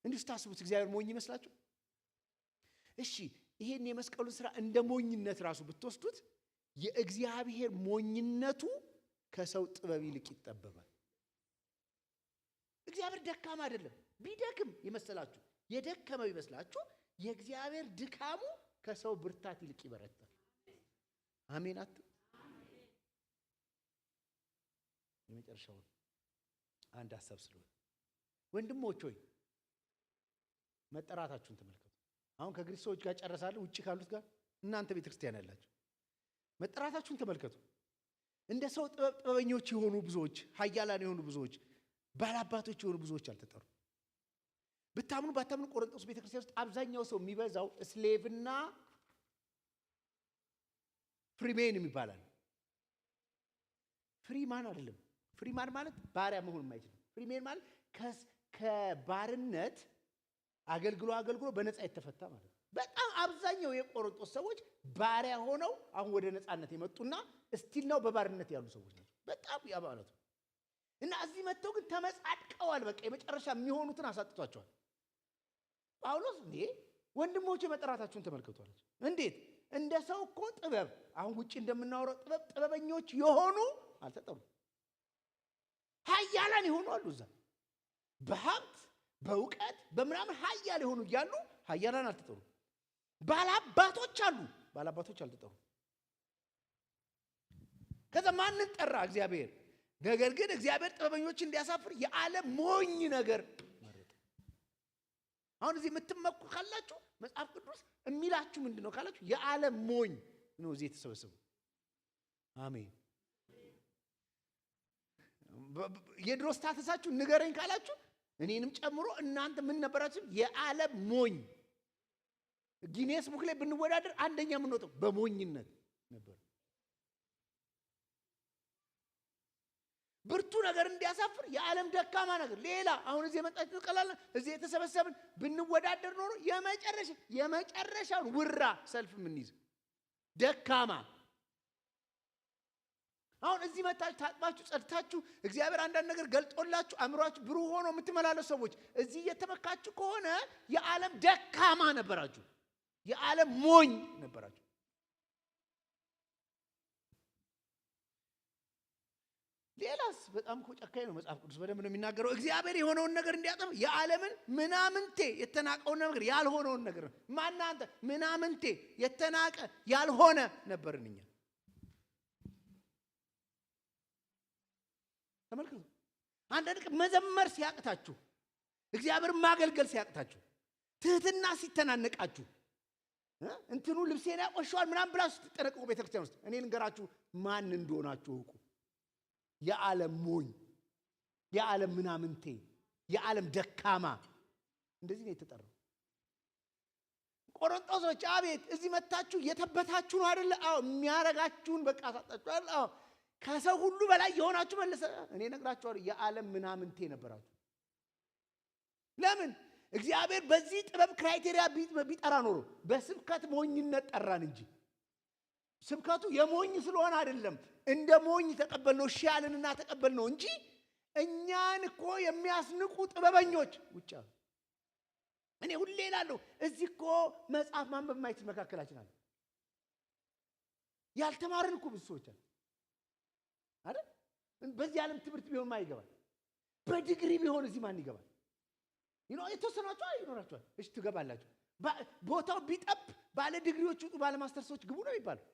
እንዲሁ ስታስቡት እግዚአብሔር ሞኝ ይመስላችሁ? እሺ ይሄን የመስቀሉን ስራ እንደ ሞኝነት ራሱ ብትወስዱት የእግዚአብሔር ሞኝነቱ ከሰው ጥበብ ይልቅ ይጠበባል። እግዚአብሔር ደካማ አይደለም። ቢደክም ይመስላችሁ የደከመው ይመስላችሁ የእግዚአብሔር ድካሙ ከሰው ብርታት ይልቅ ይበረታል። አሜን አት የመጨረሻው አንድ ሐሳብ ስለሆነ ወንድሞች ሆይ መጠራታችሁን ተመልከቱ። አሁን ከግሪክ ሰዎች ጋር ጨረሳለሁ፣ ውጪ ካሉት ጋር እናንተ ቤተክርስቲያን ያላችሁ መጠራታችሁን ተመልከቱ። እንደ ሰው ጥበበኞች የሆኑ ብዙዎች፣ ኃያላን የሆኑ ብዙዎች፣ ባላባቶች የሆኑ ብዙዎች አልተጠሩ። ብታምኑ ባታምኑ ቆሮንቶስ ቤተክርስቲያን ውስጥ አብዛኛው ሰው የሚበዛው ስሌቭና ፍሪሜን የሚባላል። ፍሪማን አይደለም። ፍሪማን ማለት ባሪያ መሆን የማይችል። ፍሪሜን ማለት ከባርነት አገልግሎ በነፃ የተፈታ ማለት ነው። በጣም አብዛኛው የቆሮንቶስ ሰዎች ባሪያ ሆነው አሁን ወደ ነፃነት የመጡና እስቲል ነው በባርነት ያሉ ሰዎች ናቸው። በጣም ያባለቱ እና እዚህ መጥተው ግን ተመጻድቀዋል። በቃ የመጨረሻ የሚሆኑትን አሳጥቷቸዋል። ጳውሎስ እንዴ ወንድሞቼ መጠራታችሁን ተመልከቷል። እንዴት እንደ ሰው እኮ ጥበብ አሁን ውጪ እንደምናወራው ጥበበኞች የሆኑ አልተጠሩም። ኃያላን የሆኑ አሉ እዛ በሀብት በእውቀት በምናምን ኃያል የሆኑ እያሉ ኃያላን አልተጠሩም። ባላባቶች አሉ፣ ባላባቶች አልተጠሩም። ከዛ ማንን ጠራ? እግዚአብሔር። ነገር ግን እግዚአብሔር ጥበበኞችን እንዲያሳፍር የዓለም ሞኝ ነገር መረጠ። አሁን እዚህ የምትመኩ ካላችሁ መጽሐፍ ቅዱስ የሚላችሁ ምንድነው ካላችሁ የዓለም ሞኝ ነው እዚህ የተሰበሰቡ። አሜን። የድሮ ስታተሳችሁ ንገረኝ ካላችሁ እኔንም ጨምሮ እናንተ ምን ነበራችሁ? የዓለም ሞኝ። ጊኔስ ቡክ ላይ ብንወዳደር አንደኛ የምንወጣው በሞኝነት ነበር። ብርቱ ነገር እንዲያሳፍር የዓለም ደካማ ነገር ሌላ። አሁን እዚህ የመጣችሁ ቀላል እዚህ የተሰበሰብን ብንወዳደር ኖሮ የመጨረሻውን ውራ ሰልፍ የምንይዝ ደካማ። አሁን እዚህ መጣችሁ ታጥባችሁ ጸድታችሁ እግዚአብሔር አንዳንድ ነገር ገልጦላችሁ አእምሯችሁ ብሩህ ሆኖ የምትመላለሱ ሰዎች እዚህ እየተመካችሁ ከሆነ የዓለም ደካማ ነበራችሁ፣ የዓለም ሞኝ ነበራችሁ። ሌላስ በጣም እኮ ጨካኝ ነው መጽሐፍ ቅዱስ በደንብ ነው የሚናገረው። እግዚአብሔር የሆነውን ነገር እንዲያጠፋ የዓለምን ምናምንቴ የተናቀውን ነገር ያልሆነውን ነገር ማናንተ ምናምንቴ የተናቀ ያልሆነ ነበርን እኛ። ተመልከቱ። አንዳንድ ቀን መዘመር ሲያቅታችሁ፣ እግዚአብሔር ማገልገል ሲያቅታችሁ፣ ትህትና ሲተናነቃችሁ፣ እንትኑ ልብሴን ያቆሸዋል ምናምን ብላችሁ ስትጠነቀቁ ቤተክርስቲያን ውስጥ እኔ ልንገራችሁ ማን እንደሆናችሁ እወቁ። የዓለም ሞኝ፣ የዓለም ምናምንቴ፣ የዓለም ደካማ እንደዚህ ነው የተጠራው። ቆሮንቶሶች አቤት እዚህ መታችሁ የተበታችሁ ነው አይደለ? አዎ የሚያረጋችሁን በቃ አሳጣችኋል። አዎ ከሰው ሁሉ በላይ የሆናችሁ መለሰ። እኔ ነግራችኋለሁ የዓለም ምናምንቴ ነበራችሁ። ለምን? እግዚአብሔር በዚህ ጥበብ ክራይቴሪያ ቢጠራ ኖሮ በስብከት ሞኝነት ጠራን እንጂ ስብከቱ የሞኝ ስለሆነ አይደለም። እንደ ሞኝ ተቀበልነው፣ ሻልንና ተቀበልነው እንጂ እኛን እኮ የሚያስንቁ ጥበበኞች ውጭ አሉ። እኔ ሁሌ እላለሁ እዚህ እኮ መጽሐፍ ማንበብ የማይችል መካከላችን አለ። ያልተማርን እኮ ብዙ ሰዎች አሉ አይደል? በዚህ ዓለም ትምህርት ቢሆን ማን ይገባል? በዲግሪ ቢሆን እዚህ ማን ይገባል? የተወሰናችሁ ይኖራችኋል። እሺ ትገባላችሁ። ቦታው ቢጠብ ባለ ዲግሪዎች ውጡ፣ ባለ ማስተርሶች ግቡ ነው የሚባለው።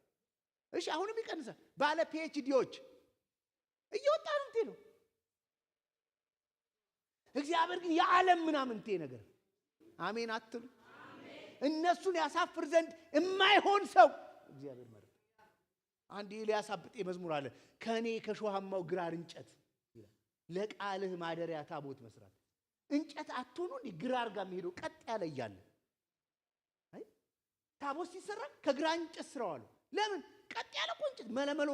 እሺ አሁንም ይቀንሳል። ባለ ፒኤችዲዎች እየወጣ ነው። እግዚአብሔር ግን የዓለም ምናምንቴ ነገር አሜን አትሉ? እነሱን ያሳፍር ዘንድ የማይሆን ሰው እግዚአብሔር መረጠ። አንድ ኤልያስ አብጤ መዝሙር አለ። ከኔ ከሾሃማው ግራር እንጨት ይላል ለቃልህ ማደሪያ ታቦት መስራት። እንጨት አትሆኑ እንዴ? ግራር ጋር የሚሄደው ቀጥ ያለ እያለ አይ ታቦት ሲሰራ ከግራር እንጨት ስራው አሉ። ለምን? ቀጥ ያለ እንጨት መለመሎ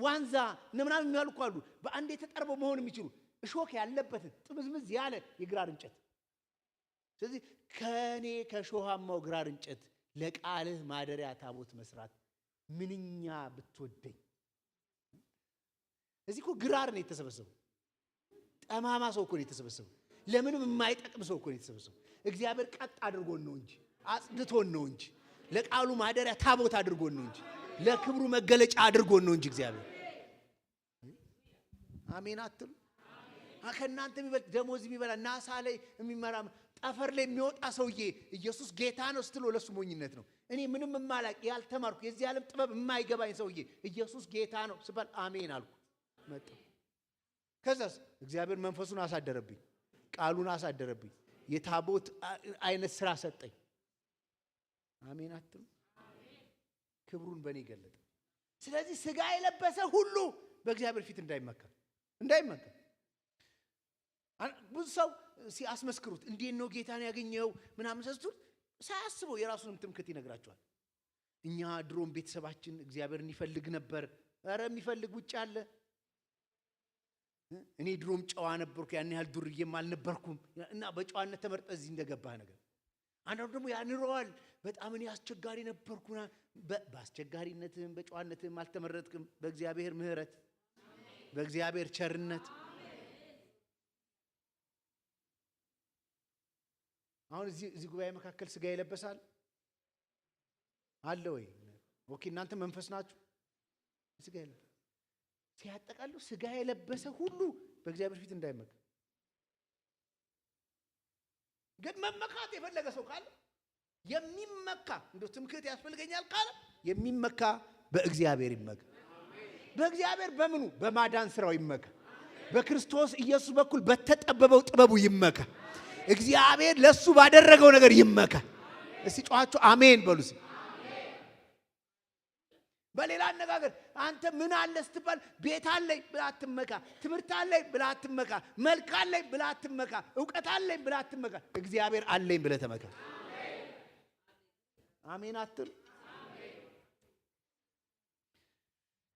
ዋንዛ ምናምን የሚያልኩ አሉ። በአንዴ ተጠርበው መሆን የሚችሉ እሾክ ያለበት ጥምዝምዝ ያለ የግራር እንጨት። ስለዚህ ከኔ ከሾሃማው ግራር እንጨት ለቃልህ ማደሪያ ታቦት መስራት ምንኛ ብትወደኝ። እዚህ እኮ ግራር ነው የተሰበሰበው። ጠማማ ሰው እኮ ነው የተሰበሰበው። ለምንም የማይጠቅም ሰው እኮ ነው የተሰበሰበው። እግዚአብሔር ቀጥ አድርጎን ነው እንጂ አጽድቶን ነው እንጂ ለቃሉ ማደሪያ ታቦት አድርጎን ነው እንጂ ለክብሩ መገለጫ አድርጎን ነው እንጂ እግዚአብሔር አሜን አትሉ? ከእናንተ የሚበልጥ ደሞዝ የሚበላ ናሳ ላይ የሚመራ ጠፈር ላይ የሚወጣ ሰውዬ ኢየሱስ ጌታ ነው ስትሎ ለሱ ሞኝነት ነው። እኔ ምንም የማላቅ ያልተማርኩ የዚህ ዓለም ጥበብ የማይገባኝ ሰውዬ ኢየሱስ ጌታ ነው ስባል አሜን አልኩ መጣ። ከዛስ እግዚአብሔር መንፈሱን አሳደረብኝ፣ ቃሉን አሳደረብኝ፣ የታቦት አይነት ስራ ሰጠኝ። አሜን አትሉ? ክብሩን በእኔ ገለጠ። ስለዚህ ስጋ የለበሰ ሁሉ በእግዚአብሔር ፊት እንዳይመካ ብዙ ሰው ሲያስመስክሩት እንዴት ነው ጌታን ያገኘው ምናምን ሰስቱት ሳያስበው የራሱንም ትምክህት ይነግራቸዋል። እኛ ድሮም ቤተሰባችን እግዚአብሔርን ይፈልግ ነበር። ኧረ የሚፈልግ ውጭ አለ። እኔ ድሮም ጨዋ ነበርኩ፣ ያን ያህል ዱርዬም አልነበርኩም እና በጨዋነት ተመርጠ እዚህ እንደገባህ ነገር። አንዳንዱ ደግሞ ያንረዋል። በጣም እኔ አስቸጋሪ ነበርኩና በአስቸጋሪነትም በጨዋነትም አልተመረጥክም። በእግዚአብሔር ምሕረት በእግዚአብሔር ቸርነት አሁን እዚህ ጉባኤ መካከል ስጋ ይለበሳል አለ ወይ? ኦኬ እናንተ መንፈስ ናችሁ። ስጋ ይለበሳል ሲያጠቃሉ ስጋ የለበሰ ሁሉ በእግዚአብሔር ፊት እንዳይመካ። ግን መመካት የፈለገ ሰው ካለ የሚመካ እንደው ትምክህት ያስፈልገኛል ካለ የሚመካ በእግዚአብሔር ይመካ። በእግዚአብሔር በምኑ በማዳን ስራው ይመካ። በክርስቶስ ኢየሱስ በኩል በተጠበበው ጥበቡ ይመካ። እግዚአብሔር ለሱ ባደረገው ነገር ይመካ። እስቲ ጮኻችሁ አሜን በሉ። በሌላ አነጋገር አንተ ምን አለ ስትባል ቤት አለኝ ብለህ አትመካ፣ ትምህርት አለኝ ብለህ አትመካ፣ መልክ አለኝ ብለህ አትመካ፣ ዕውቀት አለኝ ብለህ አትመካ። እግዚአብሔር አለኝ ብለህ ተመካ። አሜን አትል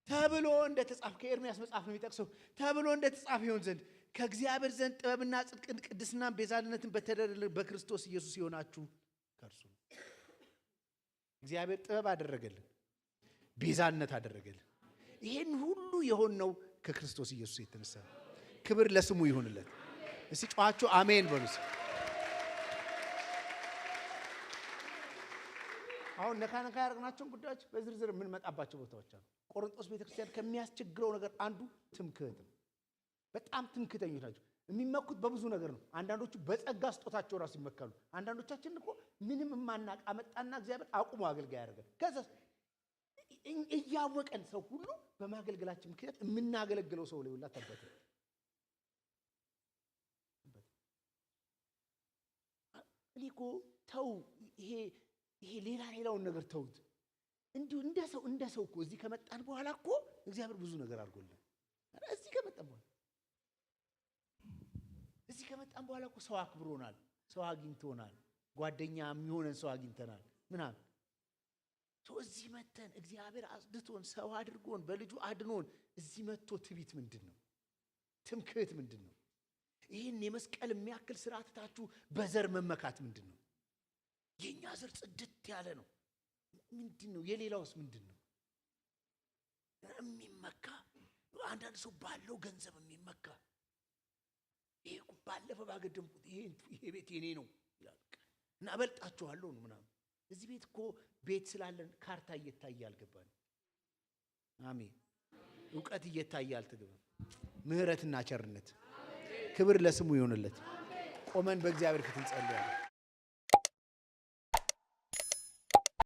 ተብሎ እንደተጻፈ ከኤርምያስ መጽሐፍ ነው የሚጠቅሰው። ተብሎ እንደተጻፈ ይሆን ዘንድ ከእግዚአብሔር ዘንድ ጥበብና ጽድቅን ቅድስናን ቤዛነትን በተደረገ በክርስቶስ ኢየሱስ ይሆናችሁ ከእርሱ እግዚአብሔር ጥበብ አደረገልን፣ ቤዛነት አደረገልን። ይሄን ሁሉ የሆነው ከክርስቶስ ኢየሱስ የተነሳ ክብር ለስሙ ይሁንለት። እስቲ ጮኻችሁ አሜን በሉ። አሁን ነካ ያደረግናቸውን ጉዳዮች በዝርዝር የምንመጣባቸው ቦታዎች አሉ። ቆሮንቶስ ቤተክርስቲያን ከሚያስቸግረው ነገር አንዱ ትምክህት ነው። በጣም ትምክህተኞች ናቸው። የሚመኩት በብዙ ነገር ነው። አንዳንዶቹ በጸጋ ስጦታቸው ራሱ ይመካሉ። አንዳንዶቻችን እኮ ምንም ማናቅ አመጣና እግዚአብሔር አቁሞ አገልጋይ ያደርጋል። ከዛ እያወቀን ሰው ሁሉ በማገልገላችን ምክንያት የምናገለግለው ሰው ላይ ሁላ ተበተ እኮ ተው። ይሄ ሌላውን ነገር ተውት። እንዲሁ እንደ ሰው እኮ እዚህ ከመጣን በኋላ እኮ እግዚአብሔር ብዙ ነገር አድርጎልን እዚህ ከመጣን በኋላ እኮ ሰው አክብሮናል፣ ሰው አግኝቶናል፣ ጓደኛ የሚሆነን ሰው አግኝተናል ምናምን። እዚህ መተን እግዚአብሔር አጽድቶን ሰው አድርጎን በልጁ አድኖን እዚህ መጥቶ ትቢት ምንድነው? ትምክህት ምንድነው? ይሄን የመስቀል የሚያክል ስርዓት ታችሁ በዘር መመካት ምንድነው? የኛ ዘር ጽድት ያለ ነው ምንድነው? የሌላውስ ምንድነው? የሚመካ አንዳንድ ሰው ባለው ገንዘብ የሚመካ ይሄ ባለፈ ባገደምኩት ይሄ ቤት የኔ ነው ይላል እና አበልጣችኋለሁ ነው ምናምን። እዚህ ቤት እኮ ቤት ስላለን ካርታ እየታየ አልገባን። አሜን። ዕውቀት እየታየ አልተገባም። ምህረትና ቸርነት ክብር ለስሙ ይሆንለት። ቆመን በእግዚአብሔር ፊት እንጸልያለን።